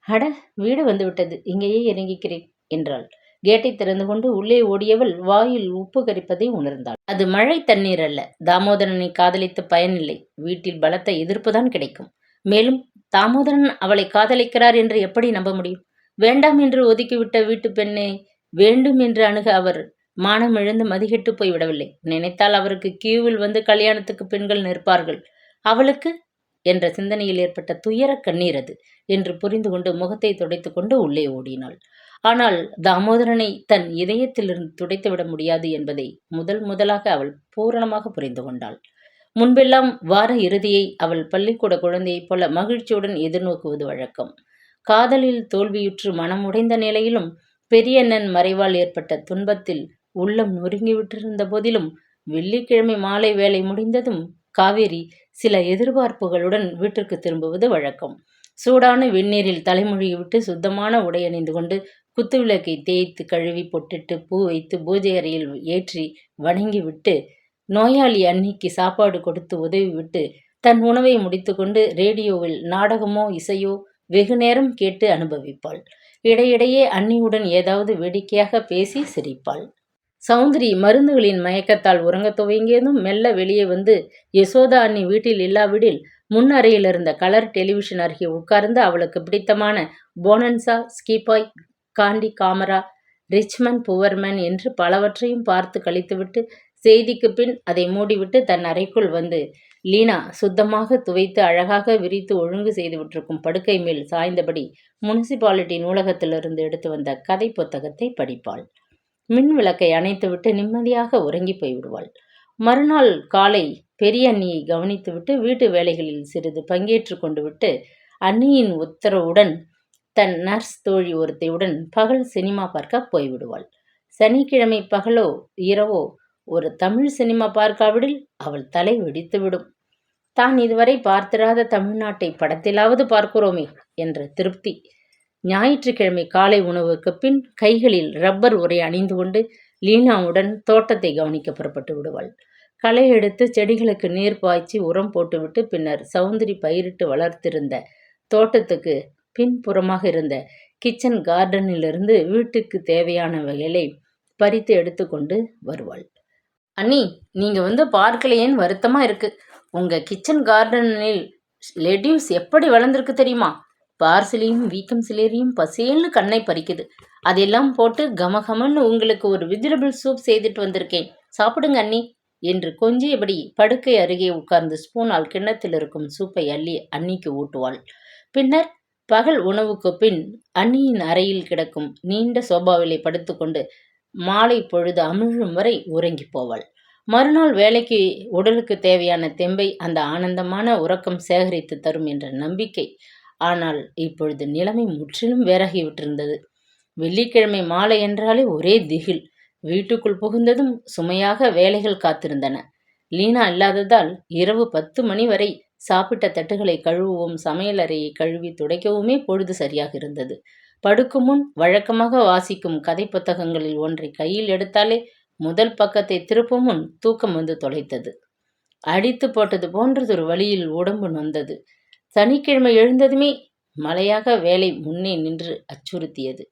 அட, வீடு வந்துவிட்டது, இங்கேயே இறங்கிக்கிறேன் என்றாள். கேட்டை திறந்து கொண்டு உள்ளே ஓடியவள் வாயில் உப்பு கரிப்பதை உணர்ந்தாள். அது மழை தண்ணீர் அல்ல. தாமோதரனை காதலித்து பயனில்லை. வீட்டில் பலத்த எதிர்ப்புதான் கிடைக்கும். மேலும் தாமோதரன் அவளை காதலிக்கிறார் என்று எப்படி நம்ப முடியும்? வேண்டாம் என்று ஒதுக்கிவிட்ட வீட்டு பெண்ணை வேண்டும் என்று அணுக அவர் மானம் எழுந்து மதிகெட்டு போய் விடவில்லை. நினைத்தால் அவருக்கு கியூவில் வந்து கல்யாணத்துக்கு பெண்கள் நிற்பார்கள். அவளுக்கு என்ற சிந்தனையில் ஏற்பட்ட துயர கண்ணீர் அது என்று புரிந்து கொண்டு முகத்தை துடைத்து கொண்டு உள்ளே ஓடினாள். ஆனால் தாமோதரனை தன் இதயத்திலிருந்து துடைத்துவிட முடியாது என்பதை முதலாக அவள் பூரணமாக புரிந்து கொண்டாள். முன்பெல்லாம் வார இறுதியை அவள் பள்ளிக்கூட குழந்தையைப் போல மகிழ்ச்சியுடன் எதிர்நோக்குவது வழக்கம். காதலில் தோல்வியுற்று மனம் உடைந்த நிலையிலும், பெரியண்ணன் மறைவால் ஏற்பட்ட துன்பத்தில் உள்ளம் நொறுங்கிவிட்டிருந்த போதிலும், வெள்ளிக்கிழமை மாலை வேலை முடிந்ததும் காவேரி சில எதிர்பார்ப்புகளுடன் வீட்டிற்கு திரும்புவது வழக்கம். சூடான வெந்நீரில் தலைமொழிவிட்டு சுத்தமான உடை அணிந்து கொண்டு, குத்துவிளக்கை தேய்த்து கழுவி பொட்டிட்டு பூ வைத்து பூஜை அறையில் ஏற்றி வணங்கிவிட்டு, நோயாளி அன்னிக்கு சாப்பாடு கொடுத்து உதவிவிட்டு, தன் உணவை முடித்துக்கொண்டு ரேடியோவில் நாடகமோ இசையோ வெகு நேரம் கேட்டு அனுபவிப்பாள். இடையிடையே அன்னியுடன் ஏதாவது வேடிக்கையாக பேசி சிரிப்பாள். சௌந்தரி மருந்துகளின் மயக்கத்தால் உறங்கத் துவங்கியதும் மெல்ல வெளியே வந்து, யசோதா அண்ணி வீட்டில் இல்லாவிடில் முன் அறையில் இருந்த கலர் டெலிவிஷன் அருகே உட்கார்ந்து அவளுக்கு பிடித்தமான போனன்சா, ஸ்கீபாய், காண்டி காமரா, ரிச்மன் புவர்மன் என்று பலவற்றையும் பார்த்து கழித்துவிட்டு, செய்திக்கு பின் அதை மூடிவிட்டு தன் அறைக்குள் வந்து, லீனா சுத்தமாக துவைத்து அழகாக விரித்து ஒழுங்கு செய்துவிட்டிருக்கும் படுக்கை மேல் சாய்ந்தபடி முனிசிபாலிட்டி நூலகத்திலிருந்து எடுத்து வந்த கதை புத்தகத்தை படிப்பாள். மின் விளக்கை அணைத்துவிட்டு நிம்மதியாக உறங்கி போய்விடுவாள். மறுநாள் காலை பெரிய அண்ணியை கவனித்துவிட்டு வீட்டு வேலைகளில் சிறிது பங்கேற்று கொண்டு விட்டு, அண்ணியின் உத்தரவுடன் தன் நர்ஸ் தோழி ஒருத்தையுடன் பகல் சினிமா பார்க்க போய்விடுவாள். சனிக்கிழமை பகலோ இரவோ ஒரு தமிழ் சினிமா பார்க்காவிடில் அவள் தலை வெடித்துவிடும். தான் இதுவரை பார்த்திராத தமிழ்நாட்டை படத்திலாவது பார்க்கிறோமே என்ற திருப்தி. ஞாயிற்றுக்கிழமை காலை உணவுக்கு பின் கைகளில் ரப்பர் உரை அணிந்து கொண்டு லீனாவுடன் தோட்டத்தை கவனிக்க புறப்பட்டு விடுவாள். களை எடுத்து செடிகளுக்கு நீர் பாய்ச்சி உரம் போட்டுவிட்டு பின்னர் சௌந்தரி பயிரிட்டு வளர்த்திருந்த தோட்டத்துக்கு பின்புறமாக இருந்த கிச்சன் கார்டனிலிருந்து வீட்டுக்கு தேவையான வகைகளை பறித்து எடுத்துக்கொண்டு வருவாள். அண்ணி, நீங்க வந்து பார்க்கலையேன்னு வருத்தமா இருக்கு. உங்க கிச்சன் கார்டனில் லெட்யூஸ் எப்படி வளர்ந்துருக்கு தெரியுமா? பார்சிலையும் வீக்கம் சிலேரியும் பசேல்னு கண்ணை பறிக்குது. அதெல்லாம் போட்டு கமகமன்னு உங்களுக்கு ஒரு வெஜிடபிள் சூப் செய்துட்டு வந்திருக்கேன். சாப்பிடுங்க அண்ணி என்று கொஞ்சியபடி படுக்கை அருகே உட்கார்ந்து ஸ்பூனால் கிண்ணத்தில் இருக்கும் சூப்பை அள்ளி அண்ணிக்கு ஊட்டுவாள். பின்னர் பகல் உணவுக்கு பின் அண்ணியின் அறையில் கிடக்கும் நீண்ட சோபாவிலே படுத்துக்கொண்டு மாலை பொழுது அமிழும் வரை உறங்கி போவாள். மறுநாள் வேலைக்கு உடலுக்கு தேவையான தெம்பை அந்த ஆனந்தமான உறக்கம் சேகரித்து தரும் என்ற நம்பிக்கை. ஆனால் இப்பொழுது நிலைமை முற்றிலும் வேறாகிவிட்டிருந்தது. வெள்ளிக்கிழமை மாலை என்றாலே ஒரே திகில். வீட்டுக்குள் புகுந்ததும் சுமையாக வேலைகள் காத்திருந்தன. லீனா இல்லாததால் இரவு 10 மணி வரை சாப்பிட்ட தட்டுகளை கழுவவும் சமையலறையை கழுவி துடைக்கவுமே பொழுது சரியாக இருந்தது. படுக்கும் முன் வழக்கமாக வாசிக்கும் கதை புத்தகங்களில் ஒன்றை கையில் எடுத்தாலே முதல் பக்கத்தை திருப்பும் முன் தூக்கம் வந்து தொலைத்தது. அடித்து போட்டது போன்றதொரு வழியில் உடம்பு நொந்தது. சனிக்கிழமை எழுந்ததுமே மலையாக வேலை முன்னே நின்று அச்சுறுத்தியது.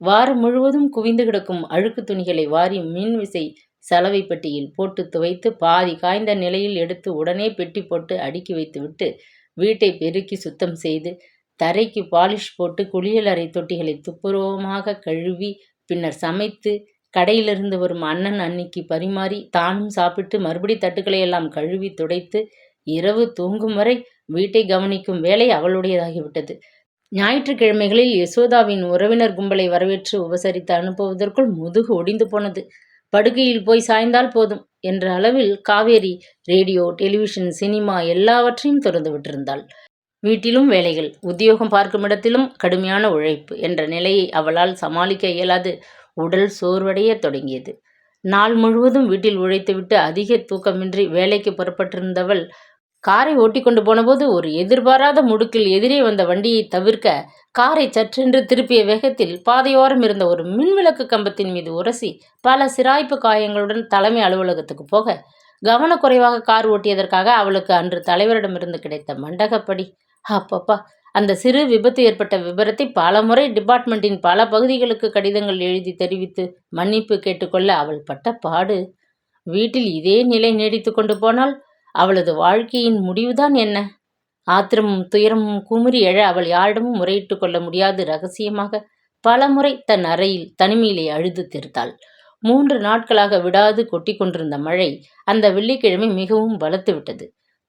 வாரம் முழுவதும் குவிந்து கிடக்கும் அழுக்கு துணிகளை வாரி மின்விசை சலவை பெட்டியில் போட்டு துவைத்து பாதி காய்ந்த நிலையில் எடுத்து உடனே பெட்டி போட்டு அடுக்கி வைத்துவிட்டு வீட்டை பெருக்கி சுத்தம் செய்து தரைக்கு பாலிஷ் போட்டு குளியலறை தொட்டிகளை துப்புரவமாக கழுவி பின்னர் சமைத்து கடையிலிருந்து வரும் அண்ணன் அன்னிக்கு பரிமாறி தானும் சாப்பிட்டு மறுபடி தட்டுக்களை எல்லாம் கழுவி துடைத்து இரவு தூங்கும் வரை வீட்டை கவனிக்கும் வேலை அவளுடையதாகிவிட்டது. ஞாயிற்றுக்கிழமைகளில் யசோதாவின் உறவினர் கும்பலை வரவேற்று உபசரித்து அனுப்புவதற்குள் முதுகு ஒடிந்து போனது. படுக்கையில் போய் சாய்ந்தால் போதும் என்ற அளவில் காவேரி ரேடியோ, டெலிவிஷன், சினிமா எல்லாவற்றையும் திறந்து விட்டிருந்தாள். வீட்டிலும் வேலைகள், உத்தியோகம் பார்க்கும் இடத்திலும் கடுமையான உழைப்பு என்ற நிலையை அவளால் சமாளிக்க இயலாது உடல் சோர்வடைய தொடங்கியது. நாள் முழுவதும் வீட்டில் உழைத்துவிட்டு அதிக தூக்கமின்றி வேலைக்கு புறப்பட்டிருந்தவள் காரை ஓட்டி கொண்டு போனபோது ஒரு எதிர்பாராத முடுக்கில் எதிரே வந்த வண்டியை தவிர்க்க காரை சற்றென்று திருப்பிய வேகத்தில் பாதையோரம் இருந்த ஒரு மின்விளக்கு கம்பத்தின் மீது உரசி பல சிராய்ப்பு காயங்களுடன் தலைமை அலுவலகத்துக்கு போக கவனக்குறைவாக கார் ஓட்டியதற்காக அவளுக்கு அன்று தலைவரிடமிருந்து கிடைத்த மண்டகப்படி. அப்பப்பா, அந்த சிறு விபத்து ஏற்பட்ட விபரத்தை பல முறை டிபார்ட்மெண்ட்டின் பல பகுதிகளுக்கு கடிதங்கள் எழுதி தெரிவித்து மன்னிப்பு கேட்டுக்கொள்ள அவள் பட்ட பாடு. வீட்டில் இதே நிலை நீடித்து கொண்டு போனால் அவளது வாழ்க்கையின் முடிவுதான் என்ன? ஆத்திரமும் துயரமும் குமுறி எழ அவள் யாரிடமும் முறையிட்டு கொள்ள முடியாது ரகசியமாக பல முறை தன் அறையில் தனிமையிலே அழுது தீர்த்தாள். 3 நாட்களாக விடாது கொட்டி கொண்டிருந்த மழை அந்த வெள்ளிக்கிழமை மிகவும் பலத்து விட்டது.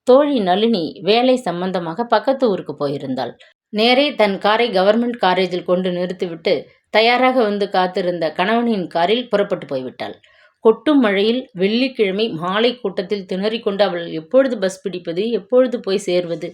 தோழி நளினி வேலை சம்பந்தமாக பக்கத்து ஊருக்கு போயிருந்தாள். நேரே தன் காரை கவர்மெண்ட் காரேஜில் கொண்டு நிறுத்திவிட்டு தயாராக வந்து காத்திருந்த கணவனின் காரில் புறப்பட்டு போய்விட்டாள். கொட்டும் மழையில் வெள்ளிக்கிழமை மாலை கூட்டத்தில் திணறிக்கொண்டு அவள் எப்பொழுது பஸ் பிடிப்பது, எப்பொழுது போய் சேர்வது